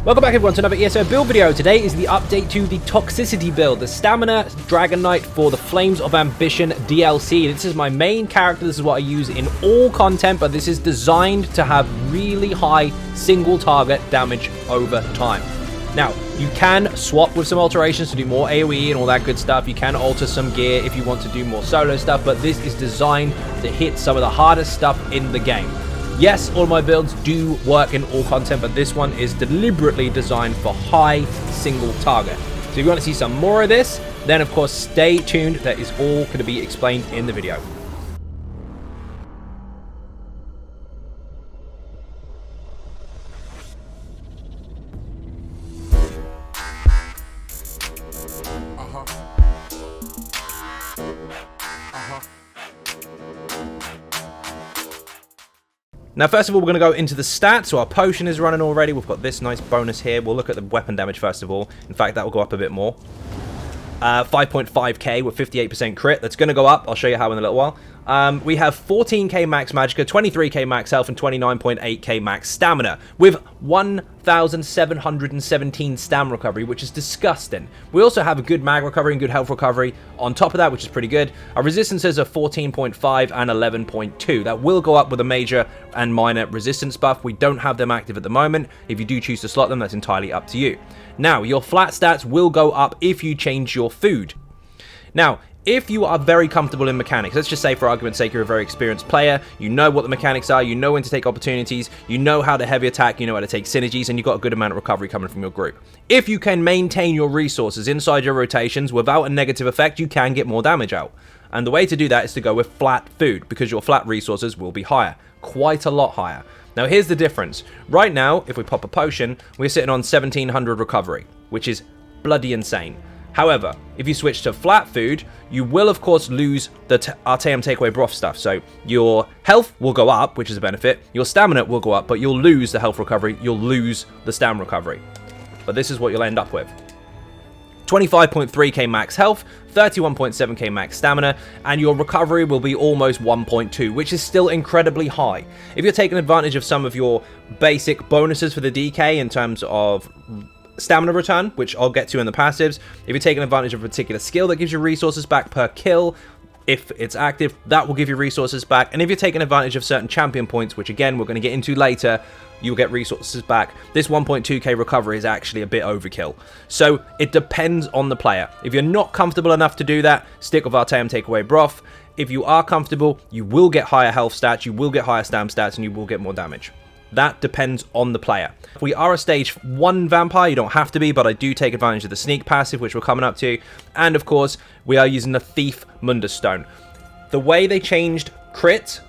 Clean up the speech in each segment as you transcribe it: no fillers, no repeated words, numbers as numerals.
Welcome back everyone to another ESO build video. Today is the update to the Toxicity build, the Stamina Dragonknight for the Flames of Ambition DLC. This is my main character, this is what I use in all content, but this is designed to have really high single target damage over time. Now, you can swap with some alterations to do more AoE and all that good stuff. You can alter some gear if you want to do more solo stuff, but this is designed to hit some of the hardest stuff in the game. Yes, all my builds do work in all content, but this one is deliberately designed for high single target. So if you want to see some more of this, then of course stay tuned. That is all going to be explained in the video. Now, first of all, we're going to go into the stats. So our potion is running already. We've got this nice bonus here. We'll look at the weapon damage first of all. In fact, that will go up a bit more. 5.5k with 58% crit. That's going to go up. I'll show you how in a little while. We have 14k max magicka, 23k max health, and 29.8k max stamina, with 1,717 stam recovery, which is disgusting. We also have a good mag recovery and good health recovery on top of that, which is pretty good. Our resistances are 14.5 and 11.2. That will go up with a major and minor resistance buff. We don't have them active at the moment. If you do choose to slot them, that's entirely up to you. Now, your flat stats will go up if you change your food. Now, if you are very comfortable in mechanics, let's just say for argument's sake you're a very experienced player, you know what the mechanics are, you know when to take opportunities, you know how to heavy attack, you know how to take synergies, and you've got a good amount of recovery coming from your group. If you can maintain your resources inside your rotations without a negative effect, you can get more damage out. And the way to do that is to go with flat food, because your flat resources will be higher, quite a lot higher. Now here's the difference. Right now, if we pop a potion, we're sitting on 1700 recovery, which is bloody insane. However, if you switch to flat food, you will of course lose the RTM takeaway broth stuff. So your health will go up, which is a benefit. Your stamina will go up, but you'll lose the health recovery. You'll lose the stam recovery. But this is what you'll end up with. 25.3k max health, 31.7k max stamina, and your recovery will be almost 1.2, which is still incredibly high. If you're taking advantage of some of your basic bonuses for the DK in terms of stamina return, which I'll get to in the passives, if you're taking advantage of a particular skill that gives you resources back per kill, if it's active, that will give you resources back. And if you're taking advantage of certain champion points, which again we're going to get into later, you'll get resources back. This 1.2k recovery is actually a bit overkill. So it depends on the player. If you're not comfortable enough to do that, stick with Arteum Takeaway Broth. If you are comfortable, you will get higher health stats, you will get higher stam stats, and you will get more damage. That depends on the player. If we are a stage 1 vampire, you don't have to be, but I do take advantage of the sneak passive, which we're coming up to. And of course, we are using the Thief Mundus Stone. The way they changed crit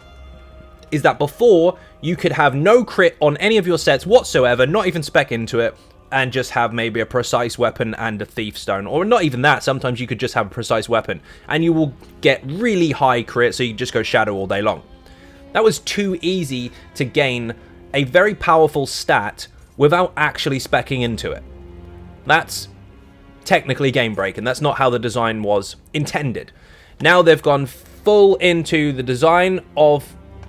is that before, you could have no crit on any of your sets whatsoever, not even spec into it, and just have maybe a precise weapon and a thief stone. Or not even that, sometimes you could just have a precise weapon, and you will get really high crit, so you just go shadow all day long. That was too easy to gain a very powerful stat without actually speccing into it. That's technically game breaking. That's not how the design was intended. Now they've gone full into the design of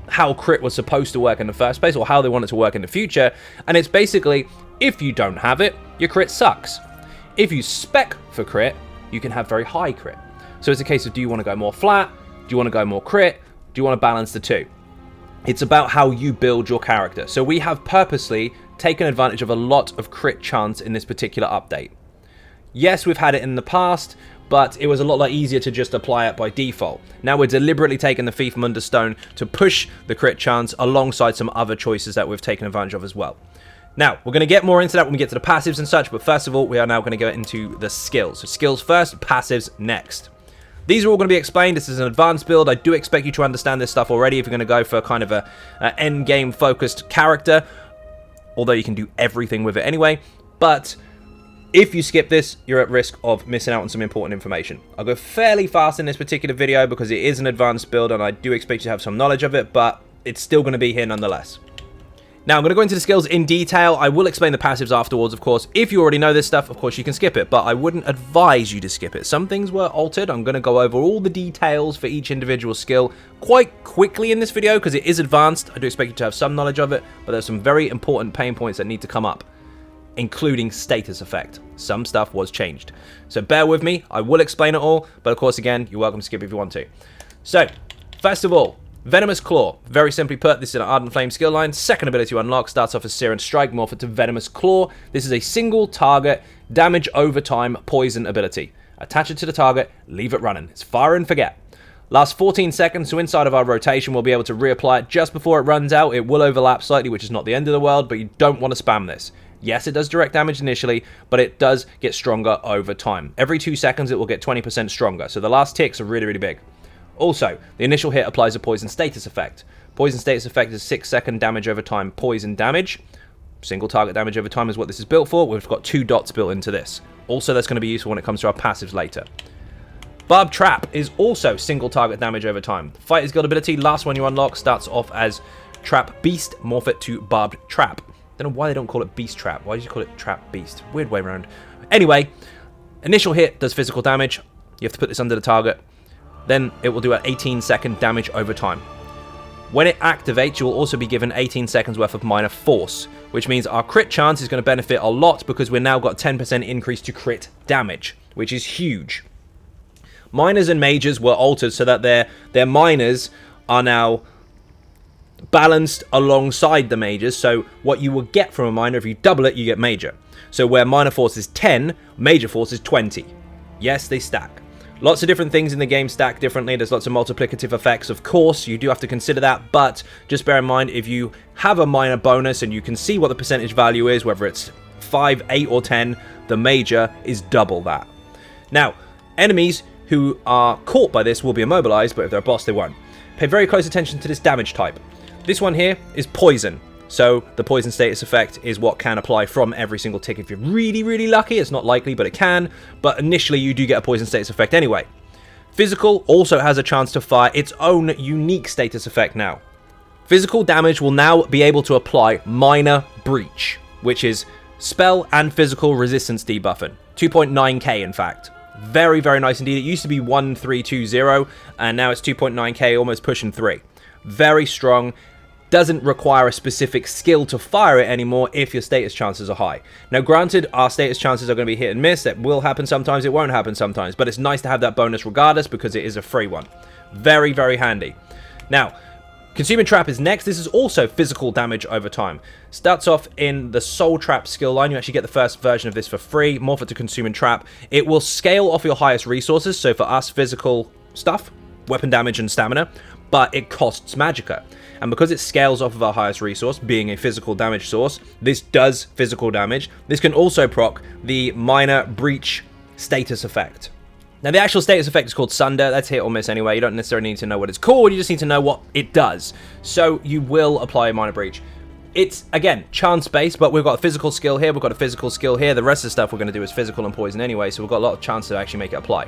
how crit was supposed to work in the first place, or how they want it to work in the future, and it's basically, if you don't have it, your crit sucks. If you spec for crit, you can have very high crit. So it's a case of, do you want to go more flat? Do you want to go more crit? Do you want to balance the two? It's about how you build your character. So we have purposely taken advantage of a lot of crit chance in this particular update. Yes, we've had it in the past, but it was a lot easier to just apply it by default. Now we're deliberately taking the Thief Mundus Stone to push the crit chance alongside some other choices that we've taken advantage of as well. Now, we're going to get more into that when we get to the passives and such, but first of all, we are now going to go into the skills. So skills first, passives next. These are all going to be explained. This is an advanced build. I do expect you to understand this stuff already if you're going to go for kind of a endgame focused character, although you can do everything with it anyway. But if you skip this, you're at risk of missing out on some important information. I'll go fairly fast in this particular video because it is an advanced build and I do expect you to have some knowledge of it, but it's still going to be here nonetheless. Now, I'm going to go into the skills in detail. I will explain the passives afterwards, of course. If you already know this stuff, of course, you can skip it, but I wouldn't advise you to skip it. Some things were altered. I'm going to go over all the details for each individual skill quite quickly in this video because it is advanced. I do expect you to have some knowledge of it, but there's some very important pain points that need to come up including status effect. Some stuff was changed. So bear with me, I will explain it all, but of course again, you're welcome to skip if you want to. So, first of all, Venomous Claw. Very simply put, this is an Ardent Flame skill line. Second ability to unlock starts off as Searing Strike, morph it to Venomous Claw. This is a single target, damage over time, poison ability. Attach it to the target, leave it running. It's fire and forget. Lasts 14 seconds, so inside of our rotation, we'll be able to reapply it just before it runs out. It will overlap slightly, which is not the end of the world, but you don't want to spam this. Yes, it does direct damage initially, but it does get stronger over time. Every 2 seconds, it will get 20% stronger, so the last ticks are really, really big. Also, the initial hit applies a poison status effect. Poison status effect is 6-second damage over time poison damage. Single target damage over time is what this is built for. We've got 2 dots built into this. Also, that's going to be useful when it comes to our passives later. Barbed Trap is also single target damage over time. Fighter's Guild ability, last one you unlock, starts off as Trap Beast, morph it to Barbed Trap. Don't know why they don't call it Beast Trap. Why did you call it Trap Beast? Weird way around. Anyway, initial hit does physical damage. You have to put this under the target. Then it will do an 18-second damage over time. When it activates, you will also be given 18 seconds worth of minor force, which means our crit chance is going to benefit a lot because we've now got 10% increase to crit damage, which is huge. Minors and majors were altered so that their minors are now balanced alongside the majors, so what you will get from a minor, if you double it, you get major. So where minor force is 10, major force is 20. Yes, they stack. Lots of different things in the game stack differently. There's lots of multiplicative effects, of course. You do have to consider that, but just bear in mind, if you have a minor bonus and you can see what the percentage value is, whether it's 5, 8, or 10, the major is double that. Now, enemies who are caught by this will be immobilized, but if they're a boss, they won't. Pay very close attention to this damage type. This one here is poison. So the poison status effect is what can apply from every single tick. If you're really, really lucky, it's not likely, but it can. But initially, you do get a poison status effect anyway. Physical also has a chance to fire its own unique status effect now. Physical damage will now be able to apply Minor Breach, which is spell and physical resistance debuffing. 2.9k, in fact. Very, very nice indeed. It used to be 1320, and now it's 2.9k, almost pushing 3. Very strong. Doesn't require a specific skill to fire it anymore if your status chances are high. Now granted, our status chances are going to be hit and miss. That will happen sometimes, it won't happen sometimes, but it's nice to have that bonus regardless because it is a free one. Very, very handy. Now, Consuming Trap is next. This is also physical damage over time. Starts off in the Soul Trap skill line. You actually get the first version of this for free. Morph it to Consuming Trap. It will scale off your highest resources, so for us, physical stuff, weapon damage and stamina, but it costs magicka. And because it scales off of our highest resource, being a physical damage source, this does physical damage. This can also proc the Minor Breach status effect. Now, the actual status effect is called Sunder. That's hit or miss anyway. You don't necessarily need to know what it's called. You just need to know what it does. So you will apply a Minor Breach. It's, again, chance-based, but we've got a physical skill here. We've got a physical skill here. The rest of the stuff we're going to do is physical and poison anyway, so we've got a lot of chance to actually make it apply.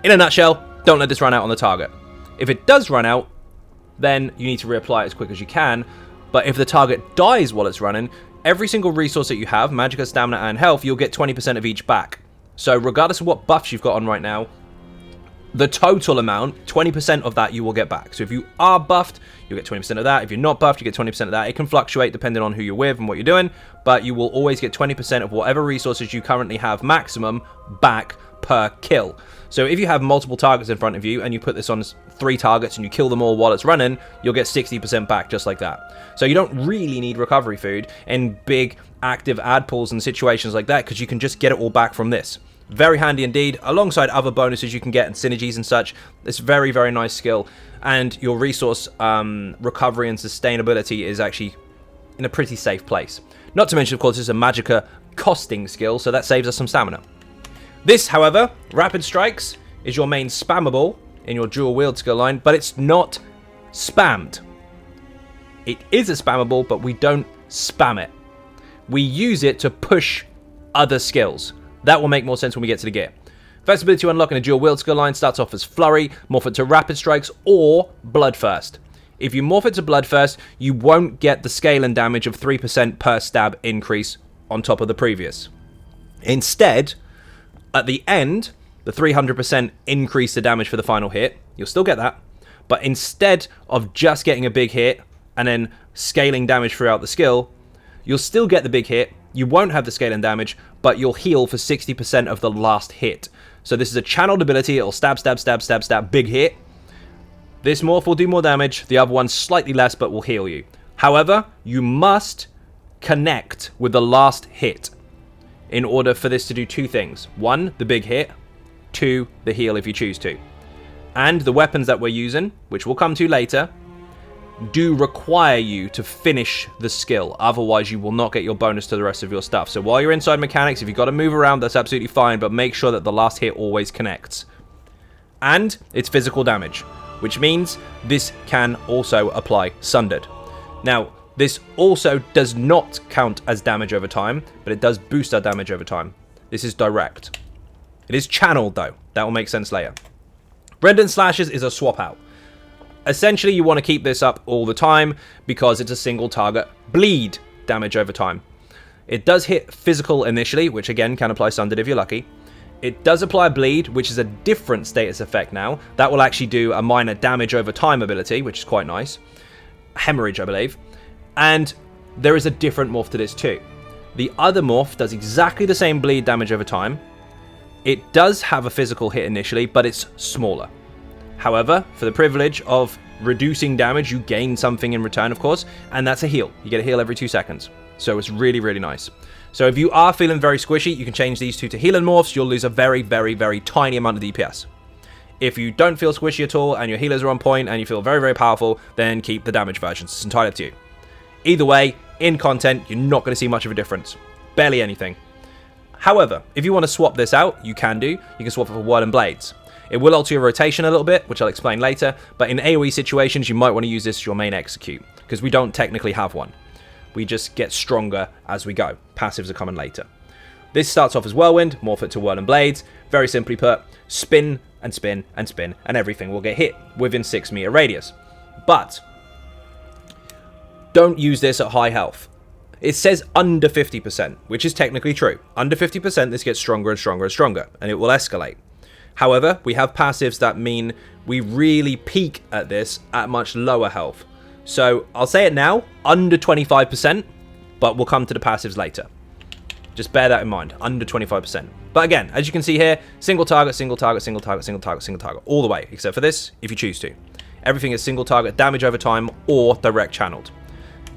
In a nutshell, don't let this run out on the target. If it does run out, then you need to reapply it as quick as you can. But if the target dies while it's running, every single resource that you have, magicka, stamina, and health, you'll get 20% of each back. So regardless of what buffs you've got on right now, the total amount, 20% of that you will get back. So if you are buffed, you'll get 20% of that. If you're not buffed, you get 20% of that. It can fluctuate depending on who you're with and what you're doing, but you will always get 20% of whatever resources you currently have maximum back per kill. So if you have multiple targets in front of you and you put this on 3 targets and you kill them all while it's running, you'll get 60% back just like that. So you don't really need recovery food in big active ad pools and situations like that because you can just get it all back from this. Very handy indeed, alongside other bonuses you can get and synergies and such. It's very, very nice skill, and your resource recovery and sustainability is actually in a pretty safe place. Not to mention, of course, it's a magicka costing skill, so that saves us some stamina. This, however, Rapid Strikes, is your main spammable in your dual wield skill line, but it's not spammed. It is a spammable, but we don't spam it. We use it to push other skills. That will make more sense when we get to the gear. First ability to unlock in a dual wield skill line starts off as Flurry, morph it to Rapid Strikes, or Bloodthirst. If you morph it to Bloodthirst, you won't get the scale and damage of 3% per stab increase on top of the previous. Instead, at the end, the 300% increase the damage for the final hit. You'll still get that. But instead of just getting a big hit and then scaling damage throughout the skill, you'll still get the big hit. You won't have the scaling damage, but you'll heal for 60% of the last hit. So this is a channeled ability. It'll stab, stab, stab, stab, stab, big hit. This morph will do more damage. The other one slightly less, but will heal you. However, you must connect with the last hit in order for this to do two things. One, the big hit. Two, the heal if you choose to. And the weapons that we're using, which we'll come to later, do require you to finish the skill. Otherwise, you will not get your bonus to the rest of your stuff. So while you're inside mechanics, if you've got to move around, that's absolutely fine, but make sure that the last hit always connects. And it's physical damage, which means this can also apply Sundered. Now, this also does not count as damage over time, but it does boost our damage over time. This is direct. It is channeled, though. That will make sense later. Rend and Slashes is a swap out. Essentially, you want to keep this up all the time because it's a single target bleed damage over time. It does hit physical initially, which again can apply Sundered if you're lucky. It does apply bleed, which is a different status effect now. That will actually do a minor damage over time ability, which is quite nice. Hemorrhage, I believe. And there is a different morph to this too. The other morph does exactly the same bleed damage over time. It does have a physical hit initially, but it's smaller. However, for the privilege of reducing damage, you gain something in return, of course, and that's a heal. You get a heal every 2 seconds. So it's really, really nice. So if you are feeling very squishy, you can change these two to healing morphs. You'll lose a very, very, very tiny amount of DPS. If you don't feel squishy at all, and your healers are on point, and you feel very, very powerful, then keep the damage versions. It's entirely up to you. Either way, in content, you're not going to see much of a difference. Barely anything. However, if you want to swap this out, you can do. You can swap it for Whirling Blades. It will alter your rotation a little bit, which I'll explain later, but in AoE situations, you might want to use this as your main execute, because we don't technically have one. We just get stronger as we go. Passives are coming later. This starts off as Whirlwind, morph it to Whirling Blades. Very simply put, spin and spin and spin, and everything will get hit within 6 meter radius. But don't use this at high health. It says under 50%, which is technically true. Under 50%, this gets stronger and stronger and stronger, and it will escalate. However, we have passives that mean we really peak at this at much lower health. So I'll say it now, under 25%, but we'll come to the passives later. Just bear that in mind, under 25%. But again, as you can see here, single target, single target, single target, single target, single target, all the way, except for this, if you choose to. Everything is single target damage over time or direct channeled.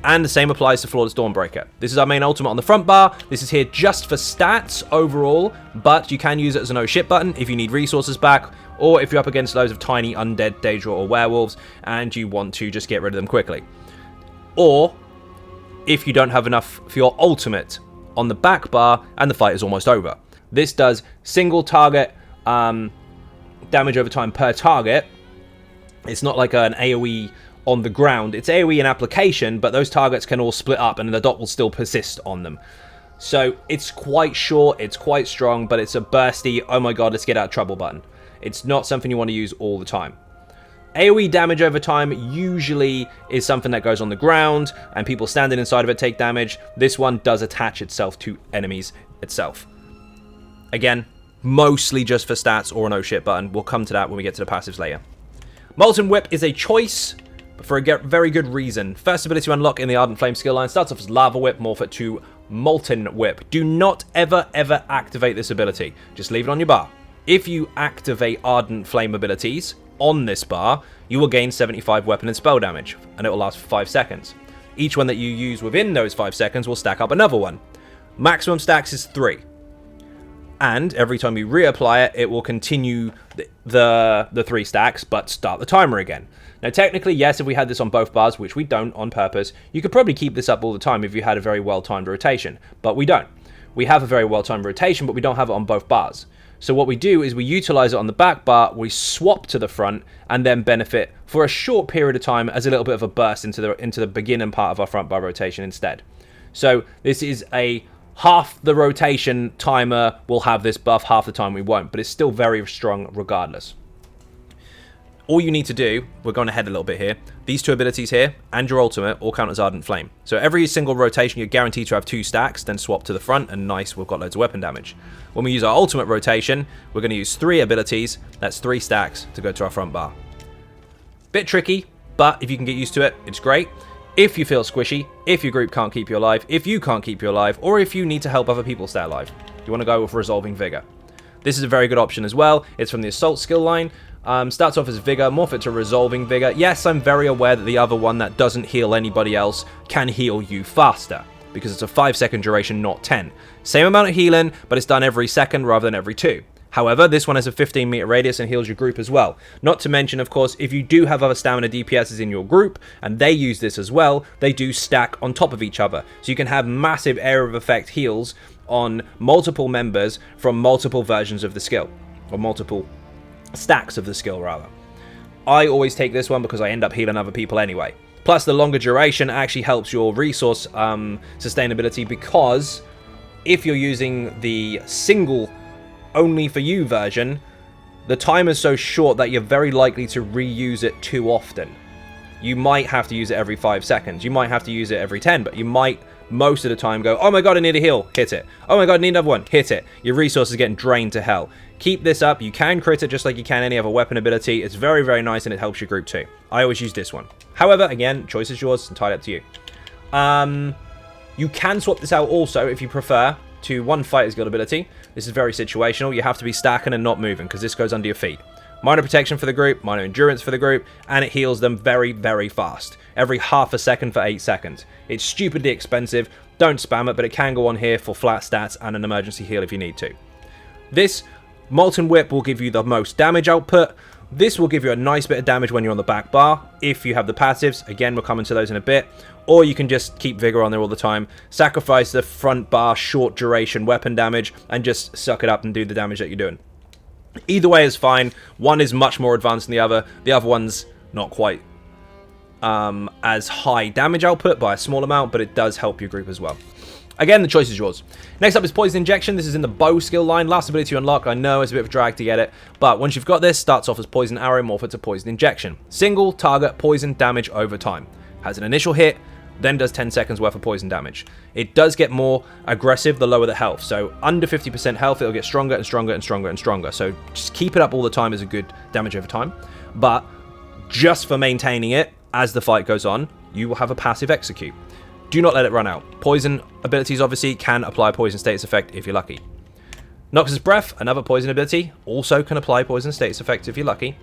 And the same applies to Flawless Dawnbreaker. This is our main ultimate on the front bar. This is here just for stats overall, but you can use it as a no shit button if you need resources back, or if you're up against loads of tiny undead, Daedra, or werewolves, and you want to just get rid of them quickly. Or if you don't have enough for your ultimate on the back bar, and the fight is almost over. This does single target damage over time per target. It's not like an AoE on the ground. It's AoE in application, but those targets can all split up and the dot will still persist on them. So it's quite short, it's quite strong, but it's a bursty, oh my god, let's get out of trouble button. It's not something you want to use all the time. AoE damage over time usually is something that goes on the ground and people standing inside of it take damage. This one does attach itself to enemies itself. Again, mostly just for stats or a no shit button. We'll come to that when we get to the passives later. Molten Whip is a choice, but for a very good reason. First ability to unlock in the Ardent Flame skill line starts off as Lava Whip, morph it to Molten Whip. Do not ever activate this ability. Just leave it on your bar. If you activate Ardent Flame abilities on this bar, you will gain 75 weapon and spell damage, and it will last for 5 seconds. Each one that you use within those 5 seconds will stack up another one. Maximum stacks is 3. And every time you reapply it, it will continue the 3 stacks, but start the timer again. Now, technically, yes, if we had this on both bars, which we don't on purpose, you could probably keep this up all the time if you had a very well-timed rotation, but we don't. We have a very well-timed rotation, but we don't have it on both bars. So what we do is we utilize it on the back bar, we swap to the front, and then benefit for a short period of time as a little bit of a burst into the beginning part of our front bar rotation instead. So this is a half the rotation timer will have this buff, half the time we won't, but it's still very strong regardless. All you need to do, we're going ahead a little bit here, these 2 abilities here and your ultimate all count as Ardent Flame. So every single rotation you're guaranteed to have 2 stacks, then swap to the front, and nice, we've got loads of weapon damage. When we use our ultimate rotation, we're going to use 3 abilities, that's 3 stacks to go to our front bar. Bit tricky, but if you can get used to it, it's great. if you feel squishy, if your group can't keep you alive, if you can't keep you alive, or if you need to help other people stay alive. You want to go with Resolving Vigor. This is a very good option as well. It's from the Assault skill line. Starts off as Vigor, morph it to Resolving Vigor. Yes, I'm very aware that the other one that doesn't heal anybody else can heal you faster, because it's a 5-second duration, not 10. Same amount of healing, but it's done every second rather than every 2. However, this one has a 15-meter radius and heals your group as well. Not to mention, of course, if you do have other stamina DPSs in your group, and they use this as well, they do stack on top of each other. So you can have massive area of effect heals on multiple members from multiple versions of the skill, or multiple stacks of the skill, rather. I always take this one because I end up healing other people anyway. Plus, the longer duration actually helps your resource sustainability, because if you're using the single only for you version, the time is so short that you're very likely to reuse it too often. You might have to use it every 5 seconds. You might have to use it every 10, but you might most of the time go, oh my god, I need a heal, hit it. Oh my god, I need another one, hit it. Your resources are getting drained to hell. Keep this up. You can crit it just like you can any other weapon ability. It's very, very nice, and it helps your group too. I always use this one. However, again, choice is yours, entirely up to you. You can swap this out also if you prefer to one fighter's guild ability. This is very situational. You have to be stacking and not moving, because this goes under your feet. Minor protection for the group, minor endurance for the group, and it heals them very, very fast. Every half a second for 8 seconds. It's stupidly expensive. Don't spam it, but it can go on here for flat stats and an emergency heal if you need to. This Molten Whip will give you the most damage output. This will give you a nice bit of damage when you're on the back bar, if you have the passives. Again, we'll come into those in a bit. Or you can just keep Vigor on there all the time, sacrifice the front bar short duration weapon damage, and just suck it up and do the damage that you're doing. Either way is fine. One is much more advanced than the other. The other one's not quite as high damage output by a small amount, but it does help your group as well. Again, the choice is yours. Next up is Poison Injection. This is in the Bow skill line. Last ability to unlock. I know it's a bit of a drag to get it, but once you've got this, starts off as Poison Arrow, morph it to Poison Injection. Single target poison damage over time. Has an initial hit, then does 10 seconds worth of poison damage. It does get more aggressive the lower the health. So under 50% health, it'll get stronger and stronger and stronger and stronger. So just keep it up all the time is a good damage over time. But just for maintaining it, as the fight goes on, you will have a passive execute. Do not let it run out. Poison abilities obviously can apply poison status effect if you're lucky. Noxus Breath, another poison ability, also can apply poison status effect if you're lucky.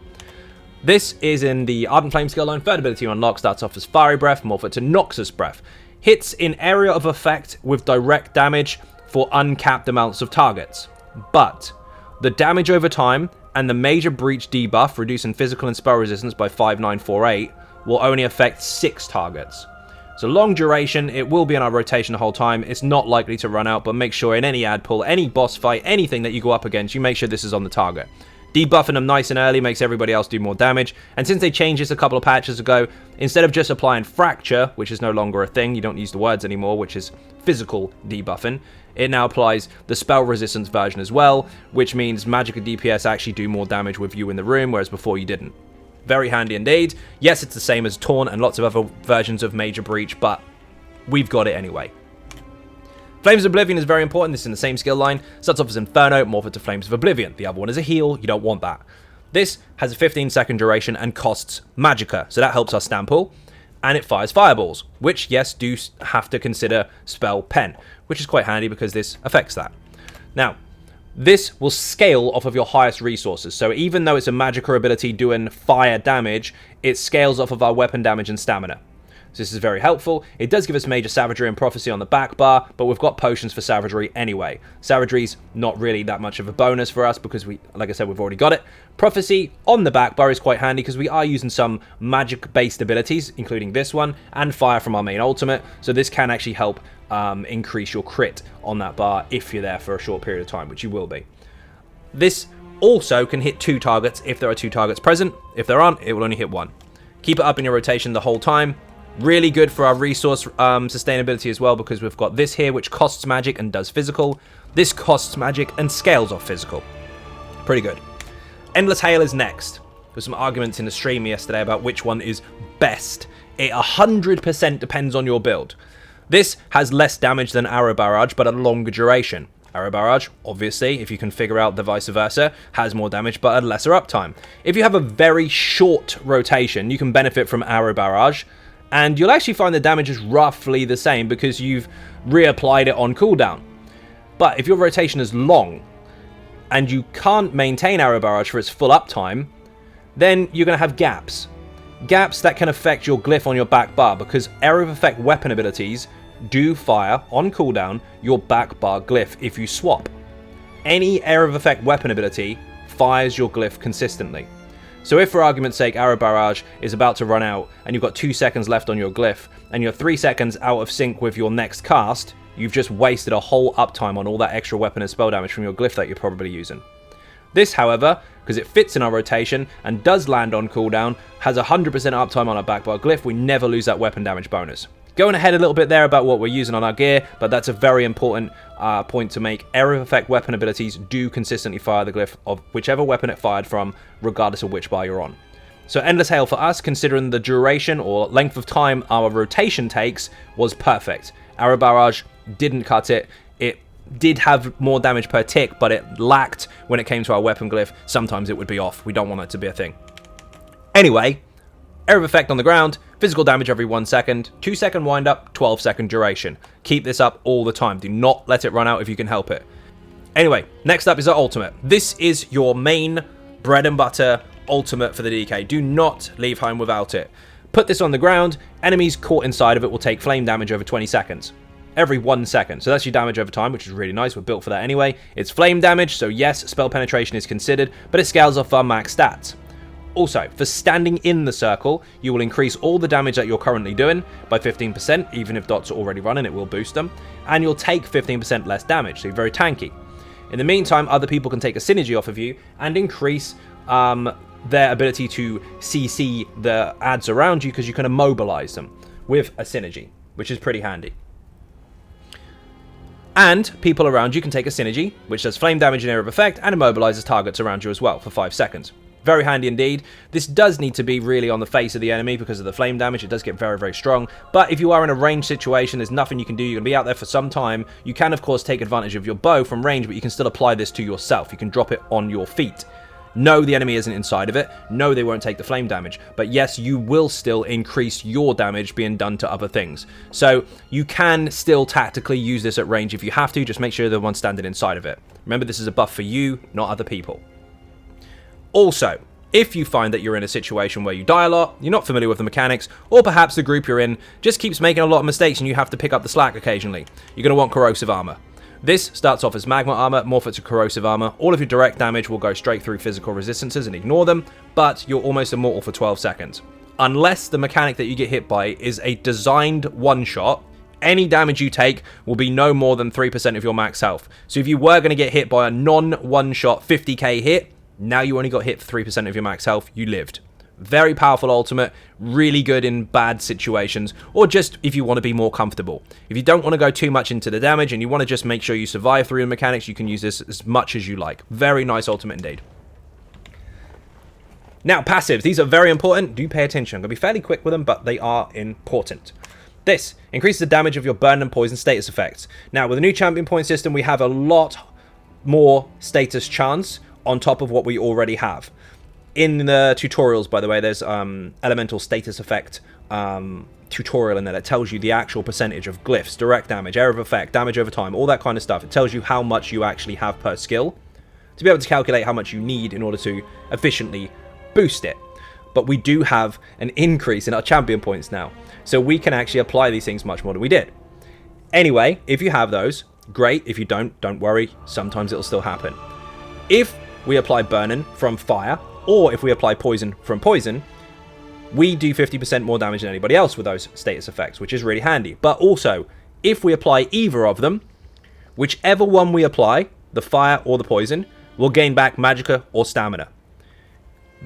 This is in the Ardent Flame skill line. Third ability to unlock, starts off as Fiery Breath, morph it to Noxus Breath. Hits in area of effect with direct damage for uncapped amounts of targets. But the damage over time and the Major Breach debuff, reducing physical and spell resistance by 5948, will only affect 6 targets. So long duration, it will be in our rotation the whole time. It's not likely to run out, but make sure in any ad pull, any boss fight, anything that you go up against, you make sure this is on the target. Debuffing them nice and early makes everybody else do more damage. And since they changed this a couple of patches ago, instead of just applying Fracture, which is no longer a thing, you don't use the words anymore, which is physical debuffing, it now applies the spell resistance version as well, which means magic and DPS actually do more damage with you in the room, whereas before you didn't. Very handy indeed. Yes, it's the same as Taunt and lots of other versions of Major Breach, but we've got it anyway. Flames of Oblivion is very important. This is in the same skill line. Starts off as Inferno, morph it to Flames of Oblivion. The other one is a heal. You don't want that. This has a 15-second duration and costs Magicka, so that helps our stamp pool. And it fires fireballs, which, yes, do have to consider Spell Pen, which is quite handy because this affects that. Now, this will scale off of your highest resources. So even though it's a Magicka ability doing fire damage, it scales off of our weapon damage and stamina. So this is very helpful. It does give us Major Savagery and Prophecy on the back bar, but we've got potions for Savagery anyway. Savagery's not really that much of a bonus for us because we, like I said, we've already got it. Prophecy on the back bar is quite handy because we are using some magic-based abilities, including this one, and fire from our main ultimate. So this can actually help increase your crit on that bar if you're there for a short period of time, which you will be. This also can hit 2 targets if there are 2 targets present. If there aren't, it will only hit 1. Keep it up in your rotation the whole time. Really good for our resource sustainability as well, because we've got this here which costs magic and does physical. This costs magic and scales off physical. Pretty good. Endless Hail is next. There's some arguments in the stream yesterday about which one is best. It 100% depends on your build. This has less damage than Arrow Barrage, but a longer duration. Arrow Barrage, obviously, if you can figure out the vice versa, has more damage but a lesser uptime. If you have a very short rotation, you can benefit from Arrow Barrage, And you'll actually find the damage is roughly the same because you've reapplied it on cooldown. But if your rotation is long and you can't maintain Arrow Barrage for its full uptime, then you're going to have gaps. Gaps that can affect your glyph on your back bar, because Area of Effect weapon abilities do fire on cooldown your back bar glyph if you swap. Any Area of Effect weapon ability fires your glyph consistently. So if, for argument's sake, Arrow Barrage is about to run out and you've got 2 seconds left on your glyph and you're 3 seconds out of sync with your next cast, you've just wasted a whole uptime on all that extra weapon and spell damage from your glyph that you're probably using. This, however, because it fits in our rotation and does land on cooldown, has 100% uptime on our back bar glyph. We never lose that weapon damage bonus. Going ahead a little bit there about what we're using on our gear, but that's a very important point to make. Area of Effect weapon abilities do consistently fire the glyph of whichever weapon it fired from, regardless of which bar you're on. So Endless Hail for us, considering the duration or length of time our rotation takes, was perfect. Arrow Barrage didn't cut it. It did have more damage per tick, but it lacked when it came to our weapon glyph. Sometimes it would be off. We don't want it to be a thing. Anyway, Area of Effect on the ground, physical damage every 1 second, 2 second wind up, 12 second duration. Keep this up all the time. Do not let it run out if you can help it. Anyway, next up is our ultimate. This is your main bread and butter ultimate for the DK. Do not leave home without it. Put this on the ground, enemies caught inside of it will take flame damage over 20 seconds. Every 1 second. So that's your damage over time, which is really nice. We're built for that anyway. It's flame damage, so yes, spell penetration is considered, but it scales off our max stats. Also, for standing in the circle, you will increase all the damage that you're currently doing by 15%, even if dots are already running, it will boost them, and you'll take 15% less damage, so you're very tanky. In the meantime, other people can take a synergy off of you and increase their ability to CC the adds around you, because you can immobilize them with a synergy, which is pretty handy. And people around you can take a synergy, which does flame damage and Area of Effect, and immobilizes targets around you as well for 5 seconds. Very handy indeed. This does need to be really on the face of the enemy because of the flame damage. It does get very, very strong. But if you are in a range situation, there's nothing you can do. You're going to be out there for some time. You can, of course, take advantage of your bow from range, but you can still apply this to yourself. You can drop it on your feet. No, the enemy isn't inside of it. No, they won't take the flame damage. But yes, you will still increase your damage being done to other things. So you can still tactically use this at range if you have to. Just make sure you're the one standing inside of it. Remember, this is a buff for you, not other people. Also, if you find that you're in a situation where you die a lot, you're not familiar with the mechanics, or perhaps the group you're in just keeps making a lot of mistakes and you have to pick up the slack occasionally, you're going to want Corrosive Armor. This starts off as Magma Armor, morph it to Corrosive Armor. All of your direct damage will go straight through physical resistances and ignore them, but you're almost immortal for 12 seconds. Unless the mechanic that you get hit by is a designed one-shot, any damage you take will be no more than 3% of your max health. So if you were going to get hit by a non-one-shot 50k hit, now you only got hit for 3% of your max health, you lived. Very powerful ultimate, really good in bad situations, or just if you want to be more comfortable. If you don't want to go too much into the damage and you want to just make sure you survive through the mechanics, you can use this as much as you like. Very nice ultimate indeed. Now, passives. These are very important. Do pay attention. I'm going to be fairly quick with them, but they are important. This increases the damage of your burn and poison status effects. Now, with the new champion point system, we have a lot more status chance on top of what we already have. In the tutorials, by the way, there's elemental status effect tutorial in there that tells you the actual percentage of glyphs, direct damage, area of effect, damage over time, all that kind of stuff. It tells you how much you actually have per skill to be able to calculate how much you need in order to efficiently boost it. But we do have an increase in our champion points now, so we can actually apply these things much more than we did. Anyway, if you have those, great. If you don't worry. Sometimes it'll still happen. If we apply burning from fire, or if we apply poison from poison, we do 50% more damage than anybody else with those status effects, which is really handy. But also, if we apply either of them, whichever one we apply, the fire or the poison, will gain back magicka or stamina.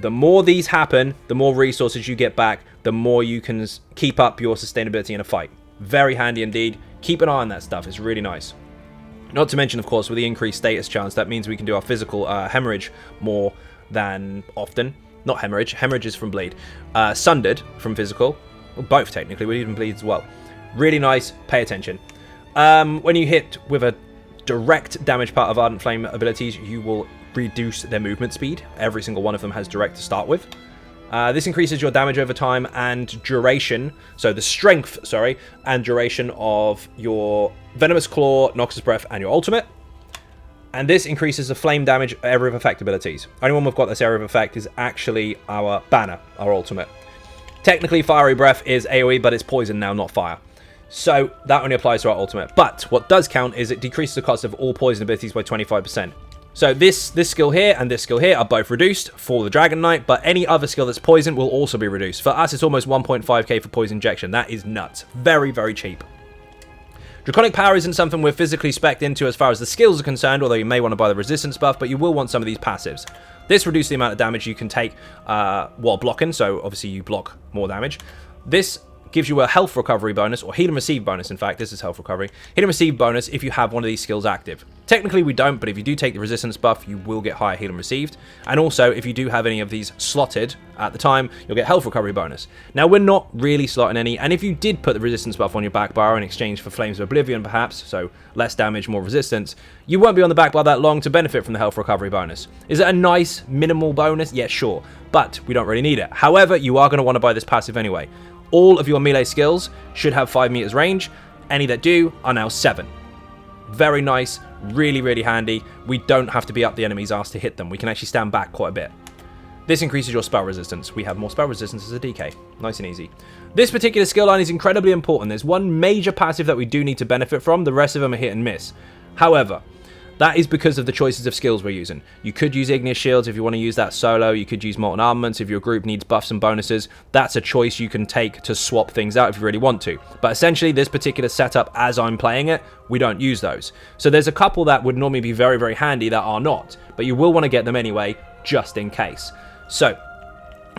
The more these happen, the more resources you get back, the more you can keep up your sustainability in a fight. Very handy indeed. Keep an eye on that stuff. It's really nice. Not to mention, of course, with the increased status chance, that means we can do our physical hemorrhage more than often. Not hemorrhage. Hemorrhage is from bleed. Sundered from physical. Well, both, technically. We even bleed as well. Really nice. Pay attention. When you hit with a direct damage part of Ardent Flame abilities, you will reduce their movement speed. Every single one of them has direct to start with. This increases your damage over time and duration, so the strength, and duration of your Venomous Claw, Noxus Breath, and your ultimate. And this increases the flame damage area of effect abilities. Only one we've got this area of effect is actually our banner, our ultimate. Technically, Fiery Breath is AoE, but it's poison now, not fire. So that only applies to our ultimate. But what does count is it decreases the cost of all poison abilities by 25%. So this skill here and this skill here are both reduced for the Dragonknight, but any other skill that's poison will also be reduced. For us, it's almost 1.5k for poison injection. That is nuts. Very, very cheap. Draconic Power isn't something we're physically spec'd into as far as the skills are concerned, although you may want to buy the resistance buff, but you will want some of these passives. This reduces the amount of damage you can take while blocking, so obviously you block more damage. This gives you a health recovery bonus, or heal and receive bonus, in fact. This is health recovery. Heal and receive bonus if you have one of these skills active. Technically we don't, but if you do take the resistance buff, you will get higher heal and received. And also, if you do have any of these slotted at the time, you'll get health recovery bonus. Now, we're not really slotting any, and if you did put the resistance buff on your back bar in exchange for Flames of Oblivion, perhaps, so less damage, more resistance, you won't be on the back bar that long to benefit from the health recovery bonus. Is it a nice, minimal bonus? Yeah, sure, but we don't really need it. However, you are going to want to buy this passive anyway. All of your melee skills should have 5 meters range. Any that do are now 7. Very nice, really, really handy. We don't have to be up the enemy's ass to hit them. We can actually stand back quite a bit. This increases your spell resistance. We have more spell resistance as a DK. Nice and easy. This particular skill line is incredibly important. There's one major passive that we do need to benefit from. The rest of them are hit and miss. However, that is because of the choices of skills we're using. You could use Igneous Shields if you want to use that solo. You could use Molten Armaments if your group needs buffs and bonuses. That's a choice you can take to swap things out if you really want to. But essentially, this particular setup, as I'm playing it, we don't use those. So there's a couple that would normally be very, very handy that are not. But you will want to get them anyway, just in case. So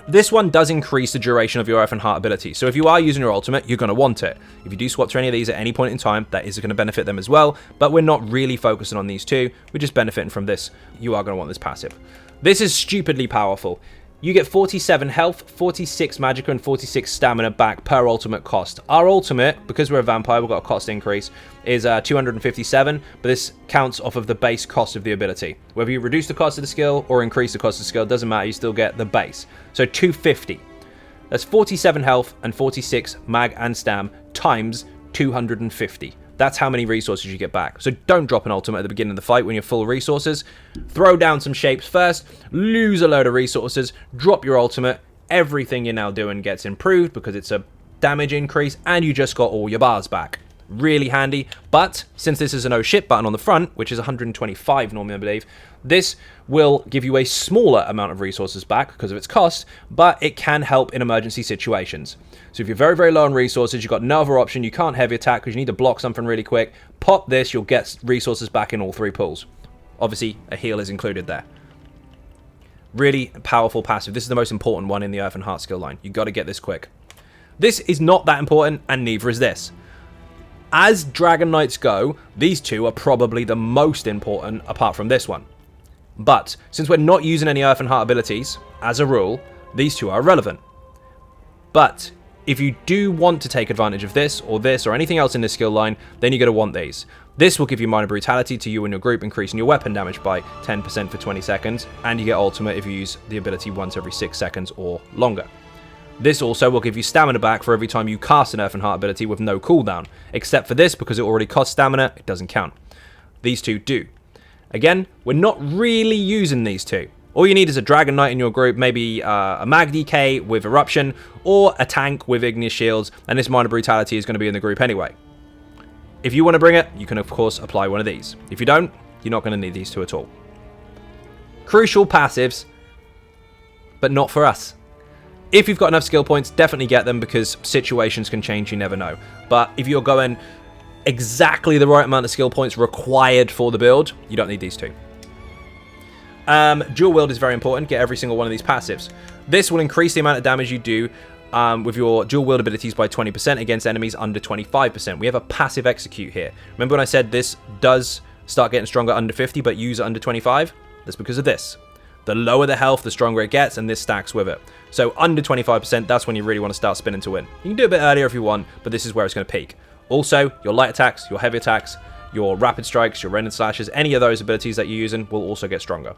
this one does increase the duration of your Earth and Heart ability. So if you are using your ultimate, you're going to want it. If you do swap to any of these at any point in time, that is going to benefit them as well. But we're not really focusing on these two. We're just benefiting from this. You are going to want this passive. This is stupidly powerful. You get 47 health, 46 magicka, and 46 stamina back per ultimate cost. Our ultimate, because we're a vampire, we've got a cost increase, is 257, but this counts off of the base cost of the ability. Whether you reduce the cost of the skill or increase the cost of the skill, doesn't matter, you still get the base. So 250. That's 47 health and 46 mag and stam times 250. That's how many resources you get back. So don't drop an ultimate at the beginning of the fight when you're full of resources. Throw down some shapes first, lose a load of resources, drop your ultimate. Everything you're now doing gets improved because it's a damage increase, and you just got all your bars back. Really handy, but since this is an oh shit button on the front, which is 125 normally I believe, this will give you a smaller amount of resources back because of its cost, but it can help in emergency situations. So if you're very, very low on resources, you've got no other option, you can't heavy attack because you need to block something really quick, pop this, you'll get resources back in all 3 pools. Obviously, a heal is included there. Really powerful passive. This is the most important one in the Earth and Heart skill line. You've got to get this quick. This is not that important, and neither is this. As Dragonknights go, these two are probably the most important apart from this one. But since we're not using any Earth and Heart abilities, as a rule, these two are irrelevant. But if you do want to take advantage of this or anything else in this skill line, then you're going to want these. This will give you minor brutality to you and your group, increasing your weapon damage by 10% for 20 seconds, and you get ultimate if you use the ability once every 6 seconds or longer. This also will give you stamina back for every time you cast an Earth and Heart ability with no cooldown, except for this, because it already costs stamina, it doesn't count. These two do. Again, we're not really using these two. All you need is a Dragonknight in your group, maybe a Mag DK with Eruption, or a tank with Igneous Shields, and this minor brutality is going to be in the group anyway. If you want to bring it, you can of course apply one of these. If you don't, you're not going to need these two at all. Crucial passives, but not for us. If you've got enough skill points, definitely get them because situations can change, you never know. But if you're going exactly the right amount of skill points required for the build, you don't need these two. Dual wield is very important. Get every single one of these passives. This will increase the amount of damage you do with your dual wield abilities by 20% against enemies under 25%. We have a passive execute here. Remember when I said this does start getting stronger under 50, but use it under 25? That's because of this. The lower the health, the stronger it gets, and this stacks with it. So under 25%, that's when you really want to start spinning to win. You can do a bit earlier if you want, but this is where it's going to peak. Also, your light attacks, your heavy attacks, your rapid strikes, your rend and slashes, any of those abilities that you're using will also get stronger.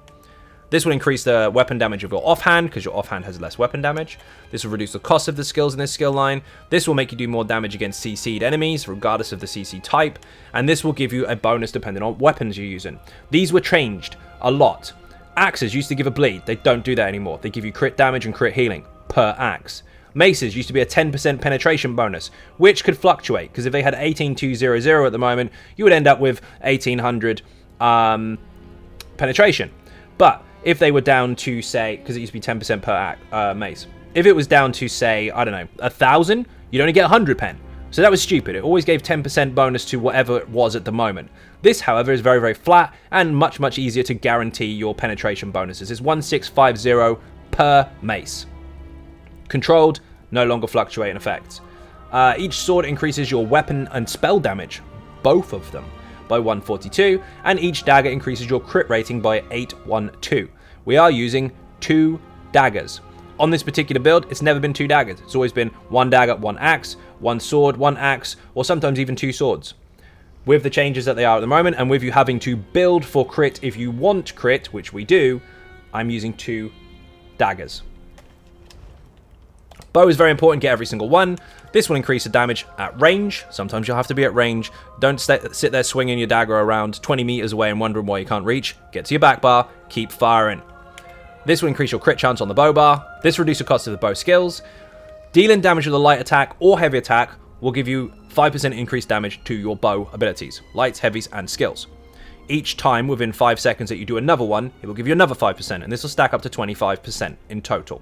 This will increase the weapon damage of your offhand, because your offhand has less weapon damage. This will reduce the cost of the skills in this skill line. This will make you do more damage against CC'd enemies, regardless of the CC type. And this will give you a bonus depending on weapons you're using. These were changed a lot. Axes used to give a bleed. They don't do that anymore. They give you crit damage and crit healing per axe. Maces used to be a 10% penetration bonus, which could fluctuate, because if they had 18200 at the moment, you would end up with 1800 penetration. But if they were down to, say, because it used to be 10% per mace, if it was down to, say, I don't know, 1,000, you'd only get 100 pen. So that was stupid. It always gave 10% bonus to whatever it was at the moment. This, however, is very, very flat and much, much easier to guarantee your penetration bonuses. It's 1650 per mace. Controlled, no longer fluctuating effects. Each sword increases your weapon and spell damage, both of them, by 142, and each dagger increases your crit rating by 812. We are using 2 daggers. On this particular build, it's never been 2 daggers. It's always been 1 dagger, 1 axe, 1 sword, 1 axe, or sometimes even 2 swords. With the changes that they are at the moment, and with you having to build for crit if you want crit, which we do, I'm using 2 daggers. Bow is very important, get every single one. This will increase the damage at range. Sometimes you'll have to be at range. Don't sit there swinging your dagger around 20 meters away and wondering why you can't reach. Get to your back bar, keep firing. This will increase your crit chance on the bow bar. This reduces the cost of the bow skills. Dealing damage with a light attack or heavy attack will give you 5% increased damage to your bow abilities, lights, heavies, and skills. Each time within 5 seconds that you do another one, it will give you another 5%, and this will stack up to 25% in total.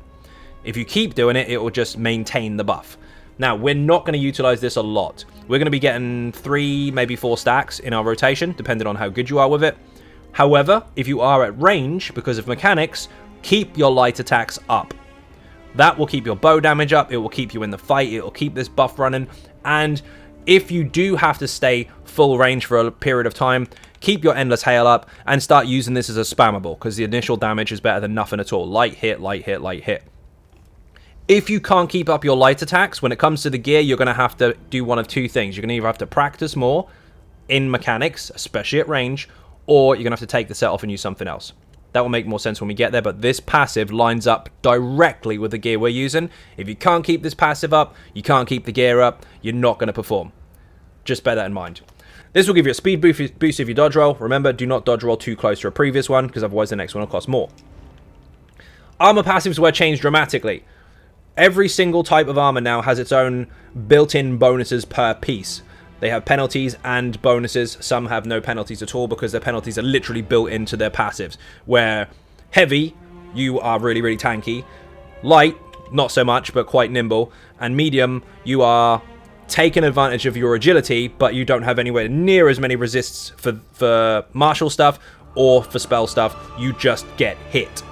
If you keep doing it, it will just maintain the buff. Now, we're not going to utilize this a lot. We're going to be getting 3, maybe 4 stacks in our rotation, depending on how good you are with it. However, if you are at range, because of mechanics, keep your light attacks up. That will keep your bow damage up, it will keep you in the fight, it will keep this buff running, and if you do have to stay full range for a period of time, keep your Endless Hail up and start using this as a spammable, because the initial damage is better than nothing at all. Light hit, light hit, light hit. If you can't keep up your light attacks, when it comes to the gear, you're going to have to do one of 2 things. You're going to either have to practice more in mechanics, especially at range, or you're going to have to take the set off and use something else. That will make more sense when we get there, but this passive lines up directly with the gear we're using. If you can't keep this passive up, you can't keep the gear up, you're not going to perform. Just bear that in mind. This will give you a speed boost if you dodge roll. Remember, do not dodge roll too close to a previous one, because otherwise the next one will cost more. Armor passives were changed dramatically. Every single type of armor now has its own built-in bonuses per piece. They have penalties and bonuses. Some have no penalties at all because their penalties are literally built into their passives. Where heavy, you are really, really tanky. Light, not so much, but quite nimble. And medium, you are taking advantage of your agility, but you don't have anywhere near as many resists for martial stuff or for spell stuff. You just get hit.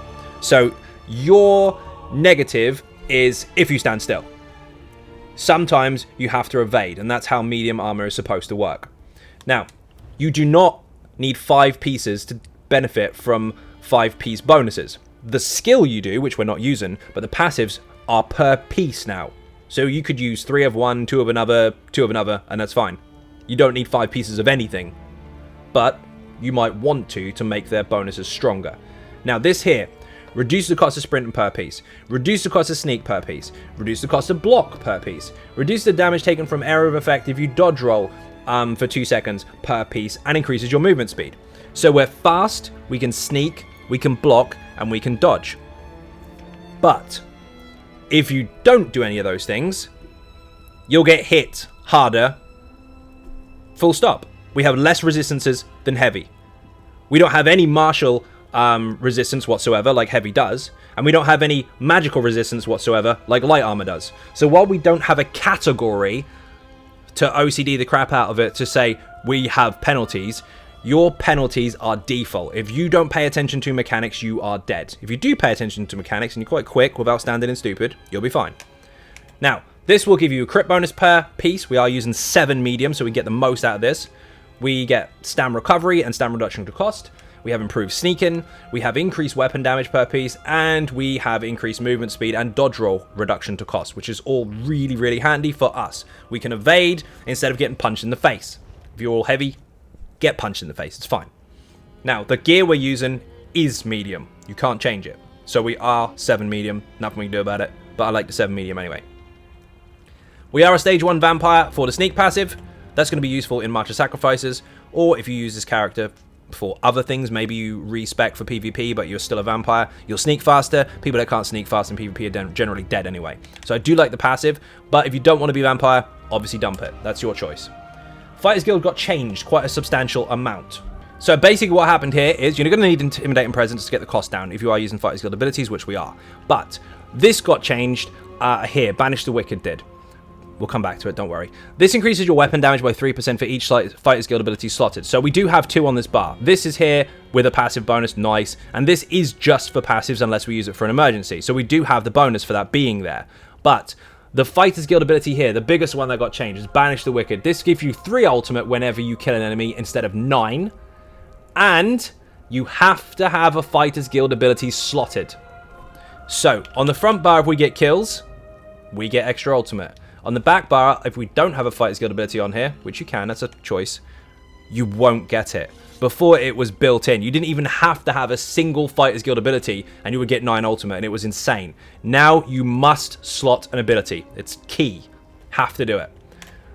So your negative is if you stand still. Sometimes you have to evade, and that's how medium armor is supposed to work. Now, you do not need 5 pieces to benefit from 5-piece bonuses. The skill you do, which we're not using, but the passives are per piece now. So you could use 3 of one, 2 of another, 2 of another, and that's fine. You don't need 5 pieces of anything, but you might want to make their bonuses stronger. Now, this here, reduce the cost of sprinting per piece, reduce the cost of sneak per piece, reduce the cost of block per piece, reduce the damage taken from area of effect if you dodge roll for 2 seconds per piece, and increases your movement speed. So we're fast, we can sneak, we can block, and we can dodge. But if you don't do any of those things, you'll get hit harder, full stop. We have less resistances than heavy. We don't have any martial resistance whatsoever like heavy does, and we don't have any magical resistance whatsoever like light armor does. So while we don't have a category to OCD the crap out of it to say we have penalties, your penalties are default. If you don't pay attention to mechanics, you are dead. If you do pay attention to mechanics and you're quite quick without standing in stupid, you'll be fine. Now, this will give you a crit bonus per piece. We are using 7 medium, so we get the most out of this. We get stam recovery and stam reduction to cost. We have improved sneaking, we have increased weapon damage per piece, and we have increased movement speed and dodge roll reduction to cost, which is all really, really handy for us. We can evade instead of getting punched in the face. If you're all heavy, get punched in the face, it's fine. Now, the gear we're using, is medium. You can't change it. So we are 7 medium. Nothing we can do about it. But I like the 7 medium anyway. We are a stage 1 vampire for the sneak passive. That's going to be useful in March of Sacrifices. Or if you use this character for other things, maybe you respec for PvP, but you're still a vampire, you'll sneak faster. People that can't sneak fast in PvP are generally dead anyway. So I do like the passive, but if you don't want to be vampire, obviously dump it. That's your choice. Fighters Guild got changed quite a substantial amount. So basically what happened here is you're going to need Intimidating Presence to get the cost down if you are using Fighters Guild abilities, which we are. But this got changed here. Banish the Wicked did. We'll come back to it, don't worry. This increases your weapon damage by 3% for each Fighters Guild ability slotted. So we do have 2 on this bar. This is here with a passive bonus, nice. And this is just for passives unless we use it for an emergency. So we do have the bonus for that being there. But the Fighters Guild ability here, the biggest one that got changed, is Banish the Wicked. This gives you 3 ultimate whenever you kill an enemy instead of 9. And you have to have a Fighters Guild ability slotted. So on the front bar, if we get kills, we get extra ultimate. On the back bar, if we don't have a Fighters Guild ability on here, which you can, that's a choice, you won't get it. Before, it was built in. You didn't even have to have a single Fighters Guild ability, and you would get 9 ultimate, and it was insane. Now, you must slot an ability. It's key. Have to do it.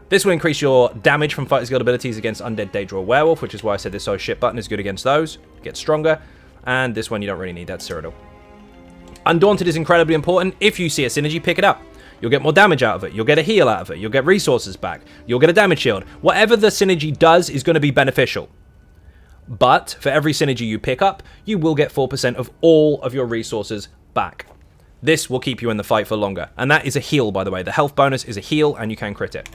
This will increase your damage from Fighters Guild abilities against Undead, Daedra, or Werewolf, which is why I said this shit button is good against those. Get stronger. And this one you don't really need. That's Cyrodiil. Undaunted is incredibly important. If you see a synergy, pick it up. You'll get more damage out of it. You'll get a heal out of it. You'll get resources back. You'll get a damage shield. Whatever the synergy does is going to be beneficial. But for every synergy you pick up, you will get 4% of all of your resources back. This will keep you in the fight for longer. And that is a heal, by the way. The health bonus is a heal, and you can crit it.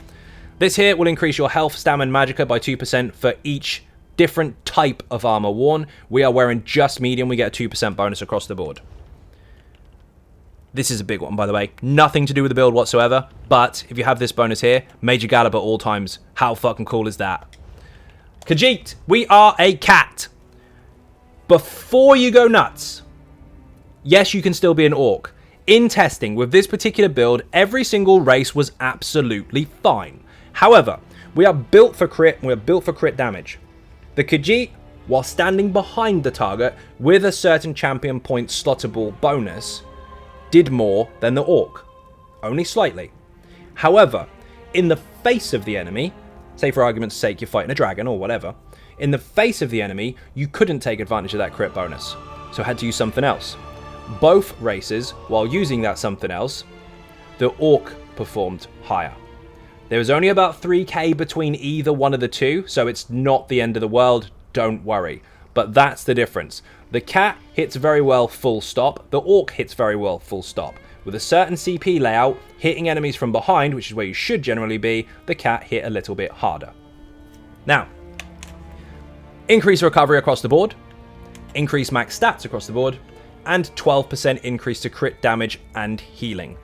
This here will increase your health, stamina, and magicka by 2% for each different type of armor worn. We are wearing just medium. We get a 2% bonus across the board. This is a big one, by the way. Nothing to do with the build whatsoever. But if you have this bonus here, Major Gallop at all times. How fucking cool is that? Khajiit, we are a cat. Before you go nuts, yes, you can still be an orc. In testing, with this particular build, every single race was absolutely fine. However, we are built for crit, and we're built for crit damage. The Khajiit, while standing behind the target with a certain champion point slottable bonus, did more than the orc. Only slightly. However, in the face of the enemy, say for argument's sake you're fighting a dragon or whatever, in the face of the enemy, you couldn't take advantage of that crit bonus. So had to use something else. Both races, while using that something else, the orc performed higher. There was only about 3k between either one of the two, so it's not the end of the world, don't worry. But that's the difference. The cat hits very well full stop, the orc hits very well full stop. With a certain CP layout, hitting enemies from behind, which is where you should generally be, the cat hit a little bit harder. Now, increase recovery across the board, increase max stats across the board, and 12% increase to crit damage and healing.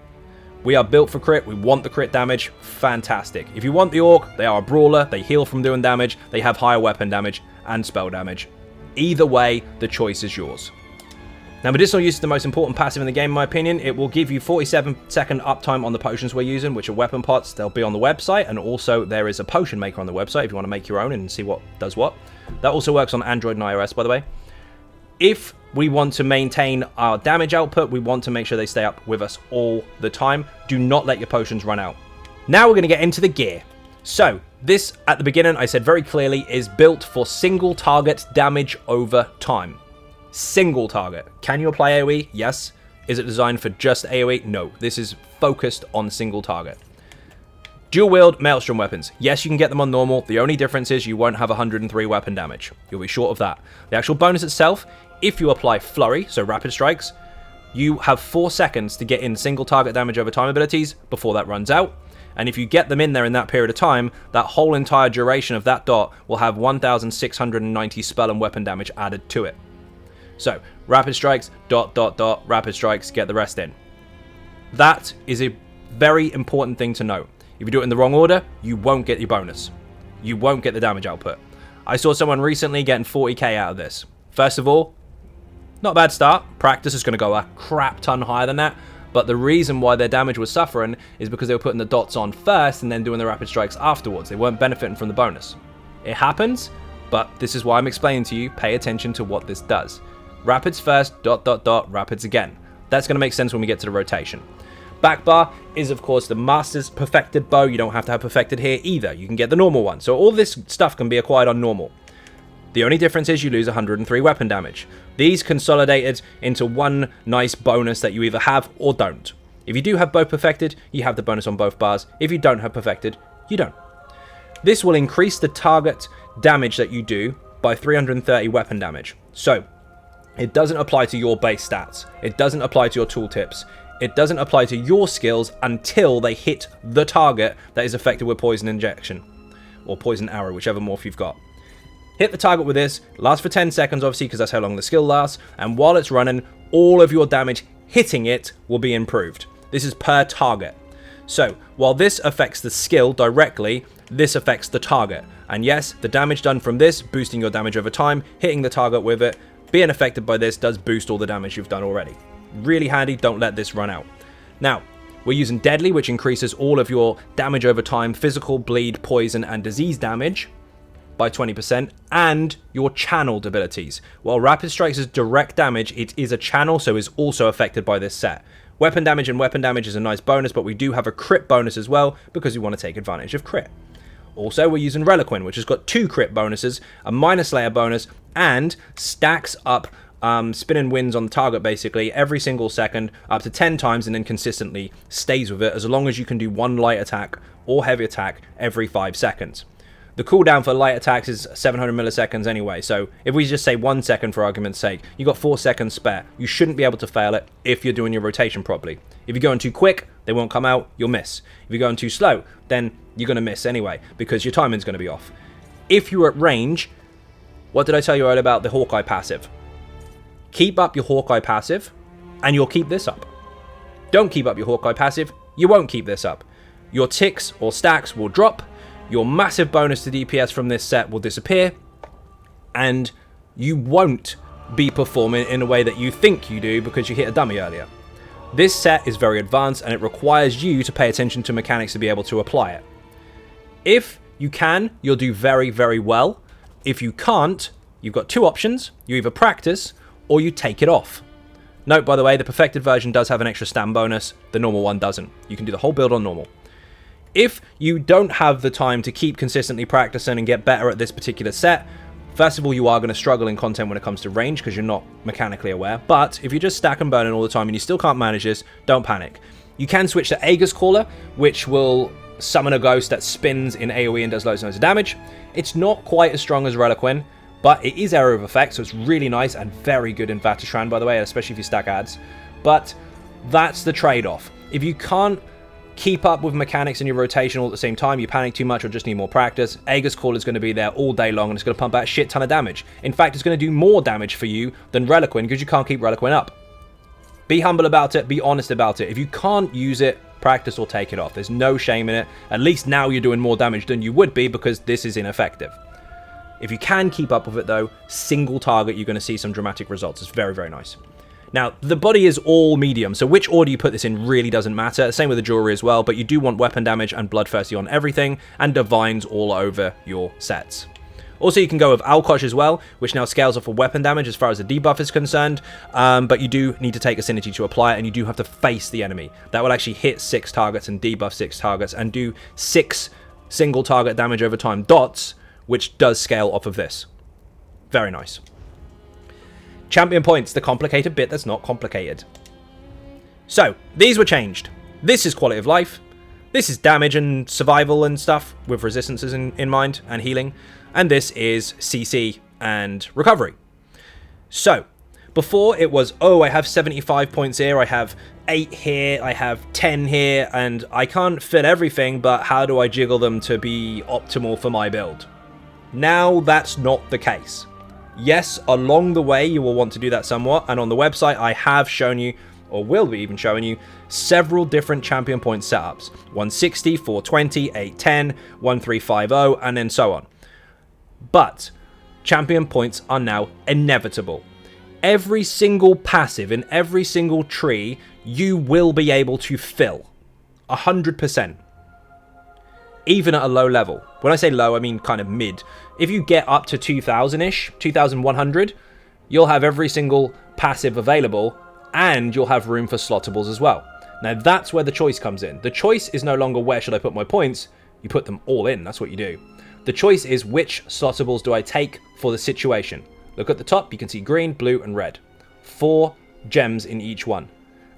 We are built for crit, we want the crit damage, fantastic. If you want the orc, they are a brawler, they heal from doing damage, they have higher weapon damage and spell damage. Either way, the choice is yours. Now, medicinal use is the most important passive in the game, in my opinion. It will give you 47-second uptime on the potions we're using, which are weapon pots. They'll be on the website, and also there is a potion maker on the website if you want to make your own and see what does what. That also works on Android and iOS, by the way. If we want to maintain our damage output, we want to make sure they stay up with us all the time. Do not let your potions run out. Now we're going to get into the gear. So, this, at the beginning, I said very clearly, is built for single target damage over time. Single target. Can you apply AoE? Yes. Is it designed for just AoE? No. This is focused on single target. Dual wield Maelstrom weapons. Yes, you can get them on normal. The only difference is you won't have 103 weapon damage. You'll be short of that. The actual bonus itself, if you apply Flurry, so rapid strikes, you have 4 seconds to get in single target damage over time abilities before that runs out. And if you get them in there in that period of time, that whole entire duration of that dot will have 1,690 spell and weapon damage added to it. So, rapid strikes, dot, dot, dot, rapid strikes, get the rest in. That is a very important thing to note. If you do it in the wrong order, you won't get your bonus. You won't get the damage output. I saw someone recently getting 40k out of this. First of all, not a bad start. Practice is going to go a crap ton higher than that. But the reason why their damage was suffering is because they were putting the dots on first and then doing the rapid strikes afterwards. They weren't benefiting from the bonus. It happens, but this is why I'm explaining to you, pay attention to what this does. Rapids first, ... rapids again. That's going to make sense when we get to the rotation. Back bar is, of course, the Master's Perfected Bow. You don't have to have Perfected here either. You can get the normal one. So all this stuff can be acquired on normal. The only difference is you lose 103 weapon damage. These consolidated into one nice bonus that you either have or don't. If you do have both Perfected, you have the bonus on both bars. If you don't have Perfected, you don't. This will increase the target damage that you do by 330 weapon damage. So, it doesn't apply to your base stats. It doesn't apply to your tooltips. It doesn't apply to your skills until they hit the target that is affected with Poison Injection. Or Poison Arrow, whichever morph you've got. Hit the target with this, lasts for 10 seconds obviously because that's how long the skill lasts, and while it's running, all of your damage hitting it will be improved. This is per target. So, while this affects the skill directly, this affects the target. And yes, the damage done from this, boosting your damage over time, hitting the target with it, being affected by this does boost all the damage you've done already. Really handy, don't let this run out. Now, we're using Deadly, which increases all of your damage over time, physical, bleed, poison, and disease damage by 20%, and your channeled abilities. While Rapid Strikes is direct damage, it is a channel, so is also affected by this set. Weapon damage and weapon damage is a nice bonus, but we do have a crit bonus as well, because we want to take advantage of crit. Also, we're using Reliquin, which has got 2 crit bonuses, a Minor Slayer bonus, and stacks up spinning wins on the target basically every single second up to 10 times and then consistently stays with it as long as you can do 1 light attack or heavy attack every 5 seconds. The cooldown for light attacks is 700 milliseconds anyway, so if we just say 1 second for argument's sake, you got 4 seconds spare. You shouldn't be able to fail it if you're doing your rotation properly. If you're going too quick, they won't come out, you'll miss. If you're going too slow, then you're going to miss anyway because your timing's going to be off. If you're at range, what did I tell you earlier about the Hawkeye passive? Keep up your Hawkeye passive, and you'll keep this up. Don't keep up your Hawkeye passive, you won't keep this up. Your ticks or stacks will drop, your massive bonus to DPS from this set will disappear, and you won't be performing in a way that you think you do because you hit a dummy earlier. This set is very advanced, and it requires you to pay attention to mechanics to be able to apply it. If you can, you'll do very, very well. If you can't, you've got 2 options. You either practice, or you take it off. Note, by the way, the perfected version does have an extra stand bonus. The normal one doesn't. You can do the whole build on normal. If you don't have the time to keep consistently practicing and get better at this particular set, first of all, you are going to struggle in content when it comes to range because you're not mechanically aware. But if you just stack and burning all the time and you still can't manage this, don't panic. You can switch to Aegis Caller, which will summon a ghost that spins in AoE and does loads and loads of damage. It's not quite as strong as Reliquin, but it is area of effect, so it's really nice and very good in Vatashran, by the way, especially if you stack ads. But that's the trade-off. If you can't keep up with mechanics in your rotation all at the same time, you panic too much or just need more practice, Aegis Call is going to be there all day long and it's going to pump out a shit ton of damage. In fact, it's going to do more damage for you than Reliquin because you can't keep Reliquin up. Be humble about it, be honest about it. If you can't use it, practice or take it off. There's no shame in it. At least now you're doing more damage than you would be because this is ineffective. If you can keep up with it though, single target, you're going to see some dramatic results. It's very, very nice. Now, the body is all medium, so which order you put this in really doesn't matter. Same with the jewelry as well, but you do want weapon damage and bloodthirsty on everything, and divines all over your sets. Also, you can go with Alkosh as well, which now scales off for weapon damage as far as the debuff is concerned, but you do need to take Affinity to apply it, and you do have to face the enemy. That will actually hit 6 targets and debuff 6 targets, and do 6 single target damage over time dots, which does scale off of this. Very nice. Champion points, the complicated bit that's not complicated. So, these were changed. This is quality of life. This is damage and survival and stuff, with resistances in mind, and healing. And this is CC and recovery. So, before it was, oh, I have 75 points here, I have 8 here, I have 10 here, and I can't fit everything, but how do I jiggle them to be optimal for my build? Now that's not the case. Yes, along the way you will want to do that somewhat, and on the website I have shown you, or will be even showing you, several different champion point setups. 160, 420, 810, 1350, and then so on. But champion points are now inevitable. Every single passive in every single tree you will be able to fill. 100%. Even at a low level. When I say low, I mean kind of mid. If you get up to 2,000-ish, 2,100, you'll have every single passive available, and you'll have room for slottables as well. Now that's where the choice comes in. The choice is no longer where should I put my points, you put them all in, that's what you do. The choice is which slottables do I take for the situation. Look at the top, you can see green, blue, and red. 4 gems in each one.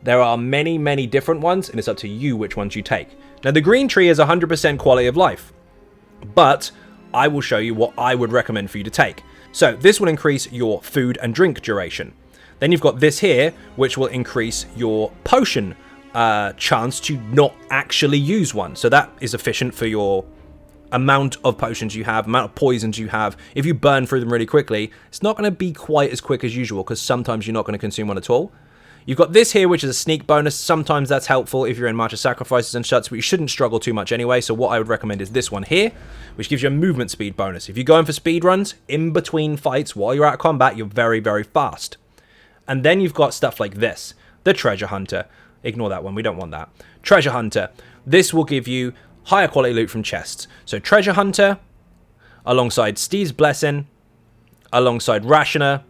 There are many, many different ones, and it's up to you which ones you take. Now the green tree is 100% quality of life, but I will show you what I would recommend for you to take. So this will increase your food and drink duration. Then you've got this here, which will increase your potion chance to not actually use one. So that is efficient for your amount of potions you have, amount of poisons you have. If you burn through them really quickly, it's not going to be quite as quick as usual, because sometimes you're not going to consume one at all. You've got this here, which is a sneak bonus. Sometimes that's helpful if you're in March of Sacrifices and such, but you shouldn't struggle too much anyway. So what I would recommend is this one here, which gives you a movement speed bonus. If you're going for speed runs, in between fights, while you're out of combat, you're very, very fast. And then you've got stuff like this, the Treasure Hunter. Ignore that one, we don't want that. Treasure Hunter. This will give you higher quality loot from chests. So Treasure Hunter, alongside Steve's Blessing, alongside Rationer,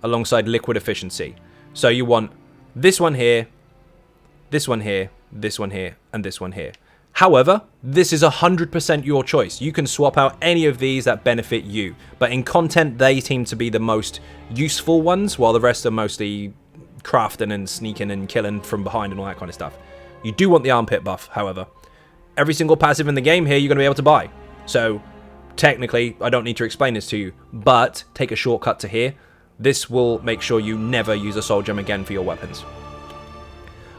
alongside Liquid Efficiency. So you want this one here, this one here, this one here, and this one here. However, this is 100% your choice. You can swap out any of these that benefit you. But in content, they seem to be the most useful ones, while the rest are mostly crafting and sneaking and killing from behind and all that kind of stuff. You do want the armpit buff, however. Every single passive in the game here, you're going to be able to buy. So, technically, I don't need to explain this to you, but take a shortcut to here. This will make sure you never use a soul gem again for your weapons.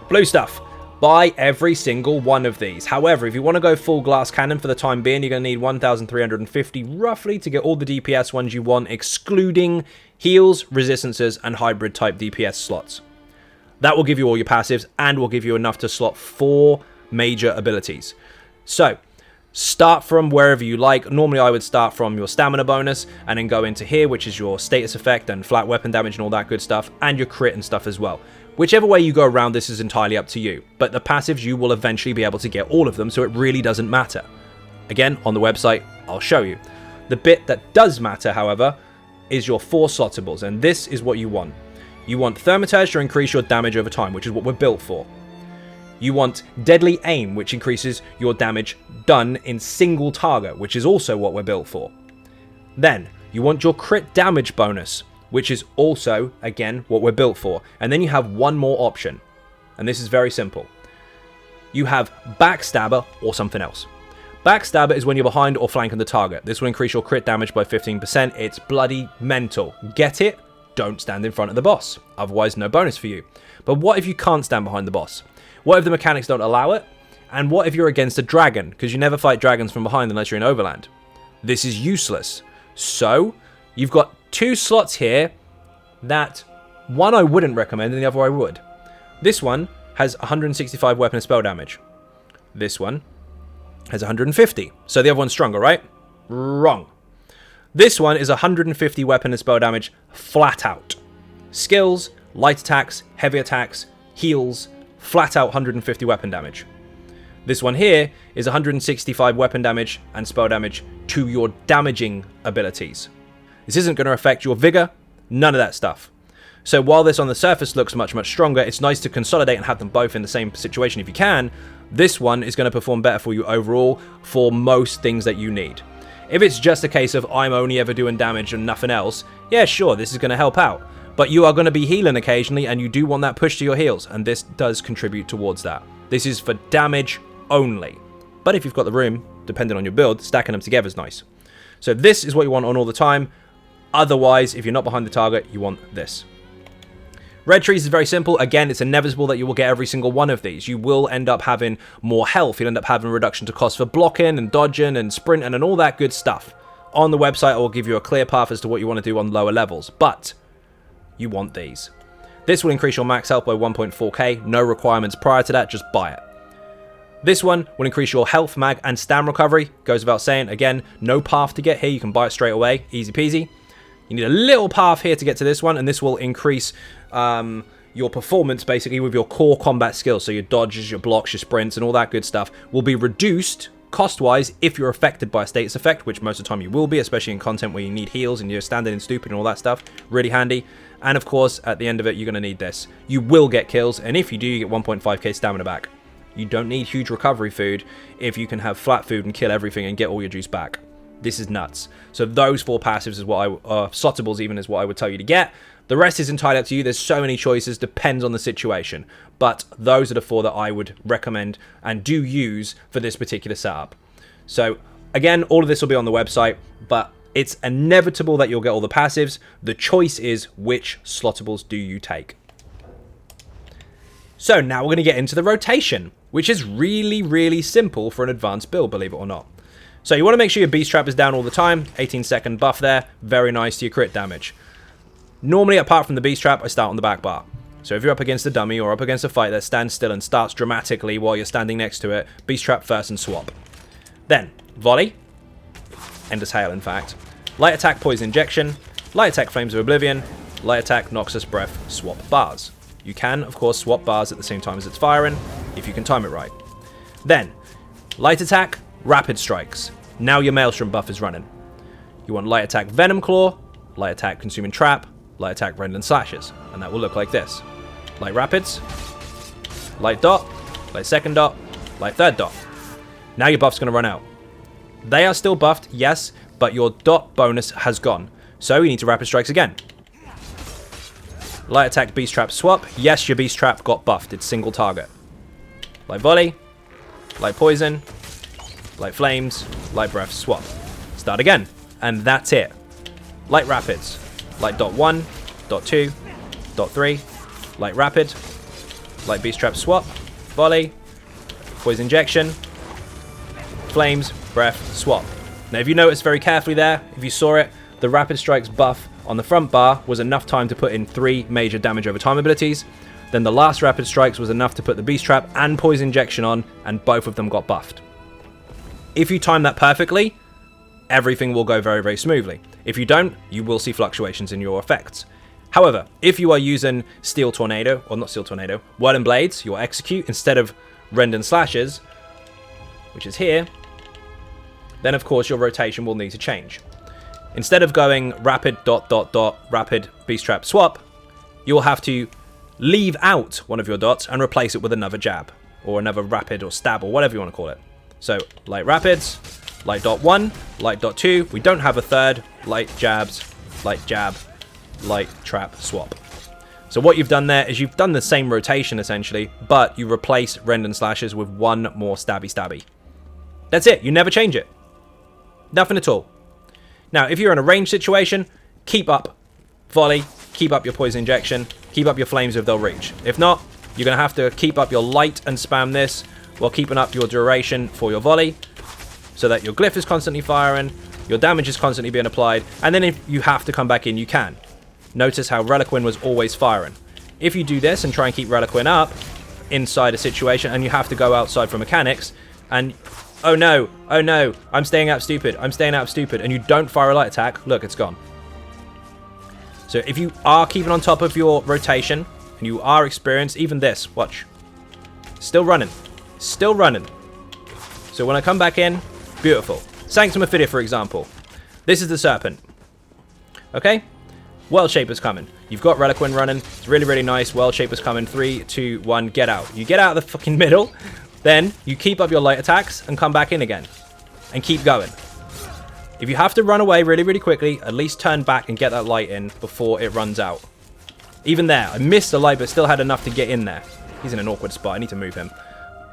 Blue stuff. Buy every single one of these. However, if you want to go full glass cannon for the time being, you're going to need 1,350 roughly to get all the DPS ones you want, excluding heals, resistances, and hybrid type DPS slots. That will give you all your passives and will give you enough to slot 4 major abilities. So, start from wherever you like. Normally I would start from your stamina bonus and then go into here, which is your status effect and flat weapon damage and all that good stuff, and your crit and stuff as well. Whichever way you go around, this is entirely up to you. But the passives, you will eventually be able to get all of them, so it really doesn't matter. Again, on the website, I'll show you. The bit that does matter, however, is your 4 slottables, and this is what you want. You want Thermitage to increase your damage over time, which is what we're built for. You want Deadly Aim, which increases your damage done in single target, which is also what we're built for. Then, you want your crit damage bonus, which is also, again, what we're built for. And then you have one more option, and this is very simple. You have Backstabber or something else. Backstabber is when you're behind or flanking the target. This will increase your crit damage by 15%. It's bloody mental. Get it? Don't stand in front of the boss. Otherwise, no bonus for you. But what if you can't stand behind the boss? What if the mechanics don't allow it? And what if you're against a dragon? Because you never fight dragons from behind unless you're in Overland. This is useless. So, you've got 2 slots here that one I wouldn't recommend and the other I would. This one has 165 weapon and spell damage. This one has 150. So the other one's stronger, right? Wrong. This one is 150 weapon and spell damage flat out. Skills, light attacks, heavy attacks, heals, flat out 150 weapon damage. This one here is 165 weapon damage and spell damage to your damaging abilities. This isn't going to affect your vigor, none of that stuff. So while this on the surface looks much, much stronger, it's nice to consolidate and have them both in the same situation if you can. This one is going to perform better for you overall for most things that you need. If it's just a case of I'm only ever doing damage and nothing else, yeah, sure, this is going to help out. But you are going to be healing occasionally, and you do want that push to your heals, and this does contribute towards that. This is for damage only. But if you've got the room, depending on your build, stacking them together is nice. So this is what you want on all the time. Otherwise, if you're not behind the target, you want this. Red trees is very simple. Again, it's inevitable that you will get every single one of these. You will end up having more health. You'll end up having a reduction to cost for blocking and dodging and sprinting and all that good stuff. On the website, I will give you a clear path as to what you want to do on lower levels. But you want these. This will increase your max health by 1.4k. No requirements prior to that. Just buy it. This one will increase your health, mag, and stam recovery. Goes without saying. Again, no path to get here. You can buy it straight away. Easy peasy. You need a little path here to get to this one, and this will increase your performance basically with your core combat skills. So your dodges, your blocks, your sprints, and all that good stuff will be reduced cost-wise, if you're affected by a status effect, which most of the time you will be, especially in content where you need heals and you're standing in stupid and all that stuff, really handy. And of course, at the end of it, you're going to need this. You will get kills, and if you do, you get 1.5k stamina back. You don't need huge recovery food if you can have flat food and kill everything and get all your juice back. This is nuts. So those 4 passives is what slottables even is what I would tell you to get. The rest is entirely up to you. There's so many choices, depends on the situation. But those are the 4 that I would recommend and do use for this particular setup. So again, all of this will be on the website, but it's inevitable that you'll get all the passives. The choice is which slottables do you take. So now we're going to get into the rotation, which is really, really simple for an advanced build, believe it or not. So you want to make sure your beast trap is down all the time. 18-second buff there. Very nice to your crit damage. Normally, apart from the beast trap, I start on the back bar. So if you're up against a dummy or up against a fight that stands still and starts dramatically while you're standing next to it, beast trap first and swap. Then, volley. Endless hail, in fact. Light attack, poison injection. Light attack, flames of oblivion. Light attack, noxious breath, swap bars. You can, of course, swap bars at the same time as it's firing, if you can time it right. Then, light attack, rapid strikes. Now your maelstrom buff is running. You want light attack, venom claw. Light attack, consuming trap. Light attack, rend and slashes. And that will look like this. Light rapids. Light dot. Light second dot. Light third dot. Now your buff's going to run out. They are still buffed, yes, but your dot bonus has gone. So you need to rapid strikes again. Light attack, beast trap, swap. Yes, your beast trap got buffed. It's single target. Light volley. Light poison. Light flames. Light breath, swap. Start again. And that's it. Light rapids. Light dot 1, dot 2, dot 3. Light rapid. Light beast trap, swap. Volley. Poison injection. Flames, breath, swap. Now if you notice very carefully there, if you saw it, the rapid strikes buff on the front bar was enough time to put in 3 major damage over time abilities. Then the last rapid strikes was enough to put the beast trap and poison injection on, and both of them got buffed. If you time that perfectly, everything will go very, very smoothly. If you don't, you will see fluctuations in your effects. However, if you are using Steel Tornado, or not Steel Tornado, Whirl and Blades, your execute, instead of Rend and Slashes, which is here, then of course your rotation will need to change. Instead of going rapid dot dot dot rapid beast trap swap, you will have to leave out one of your dots and replace it with another jab, or another rapid or stab, or whatever you want to call it. So light rapids, light dot 1, light dot 2, we don't have a third, light jabs, light jab, light trap swap. So what you've done there is you've done the same rotation essentially, but you replace Rend and Slashes with one more stabby. That's it, you never change it. Nothing at all. Now, if you're in a range situation, keep up volley, keep up your poison injection, keep up your flames if they'll reach. If not, you're going to have to keep up your light and spam this while keeping up your duration for your volley, so that your glyph is constantly firing, your damage is constantly being applied, and then if you have to come back in, you can. Notice how Reliquin was always firing. If you do this and try and keep Reliquin up inside a situation, and you have to go outside for mechanics, and oh no, I'm staying out stupid, and you don't fire a light attack, look, it's gone. So if you are keeping on top of your rotation, and you are experienced, even this, watch, still running. So when I come back in, beautiful. Sanctum Ophidia, for example. This is the Serpent. Okay? World Shaper's coming. You've got Reliquin running. It's really, really nice. World Shaper's coming. 3, 2, 1, get out. You get out of the fucking middle. Then you keep up your light attacks and come back in again. And keep going. If you have to run away really, really quickly, at least turn back and get that light in before it runs out. Even there, I missed the light but still had enough to get in there. He's in an awkward spot. I need to move him.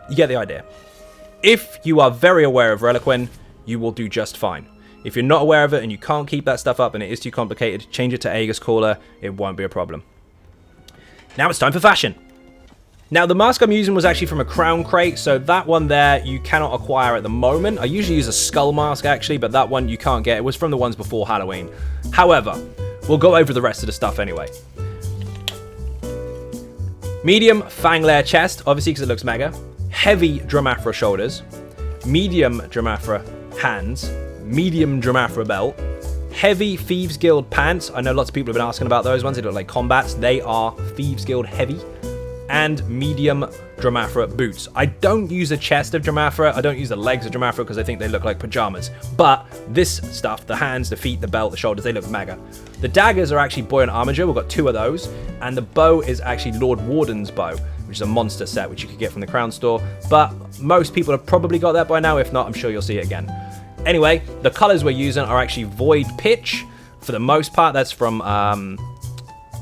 You get the idea. If you are very aware of Reliquin, you will do just fine. If you're not aware of it and you can't keep that stuff up and it is too complicated, change it to Aegis Caller. It won't be a problem. Now it's time for fashion. Now the mask I'm using was actually from a crown crate, so that one there you cannot acquire at the moment. I usually use a skull mask actually, but that one you can't get. It was from the ones before Halloween. However, we'll go over the rest of the stuff anyway. Medium fang layer chest, obviously because it looks mega. Heavy Dramathra shoulders. Medium Dramathra hands. Medium Dramathra belt. Heavy Thieves Guild pants. I know lots of people have been asking about those ones. They look like combats. They are Thieves Guild heavy. and medium Dromathra boots. I don't use a chest of Dromathra, I don't use the legs of Dromathra because I think they look like pajamas. But this stuff, the hands, the feet, the belt, the shoulders, they look mega. The daggers are actually Buoyant Armiger, we've got 2 of those, and the bow is actually Lord Warden's bow, which is a monster set which you could get from the Crown Store, but most people have probably got that by now. If not, I'm sure you'll see it again. Anyway, the colors we're using are actually Void Pitch, for the most part. That's from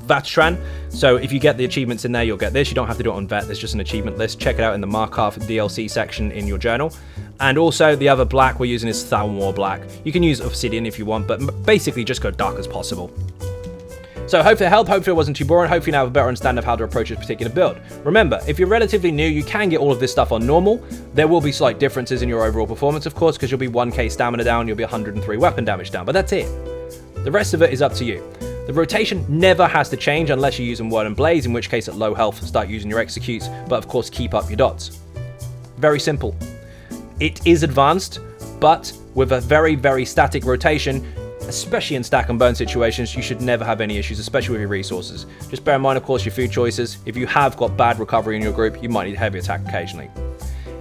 Vatran. So if you get the achievements in there, you'll get this. You don't have to do it on Vet, there's just an achievement list. Check it out in the Markov DLC section in your journal. And also the other black we're using is Thalmor Black. You can use Obsidian if you want, but basically just go dark as possible. So hopefully it helped, hopefully it wasn't too boring, hopefully you now have a better understanding of how to approach this particular build. Remember, if you're relatively new, you can get all of this stuff on normal. There will be slight differences in your overall performance, of course, because you'll be 1k stamina down, you'll be 103 weapon damage down, but that's it. The rest of it is up to you. The rotation never has to change unless you're using Word and Blaze, in which case at low health, start using your executes, but of course keep up your dots. Very simple. It is advanced, but with a very, very static rotation, especially in stack and burn situations, you should never have any issues, especially with your resources. Just bear in mind, of course, your food choices. If you have got bad recovery in your group, you might need heavy attack occasionally.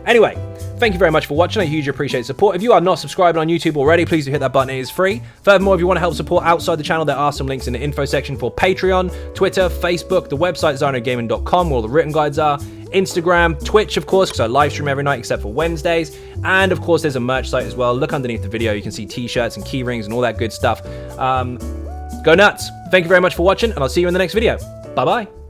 Anyway, thank you very much for watching. I hugely appreciate support. If you are not subscribed on YouTube already, please do hit that button. It is free. Furthermore, if you want to help support outside the channel, there are some links in the info section for Patreon, Twitter, Facebook, the website XynodeGaming.com, where all the written guides are, Instagram, Twitch, of course, because I live stream every night except for Wednesdays, and of course there's a merch site as well. Look underneath the video, you can see t-shirts and key rings and all that good stuff. Go nuts. Thank you very much for watching, and I'll see you in the next video. Bye bye.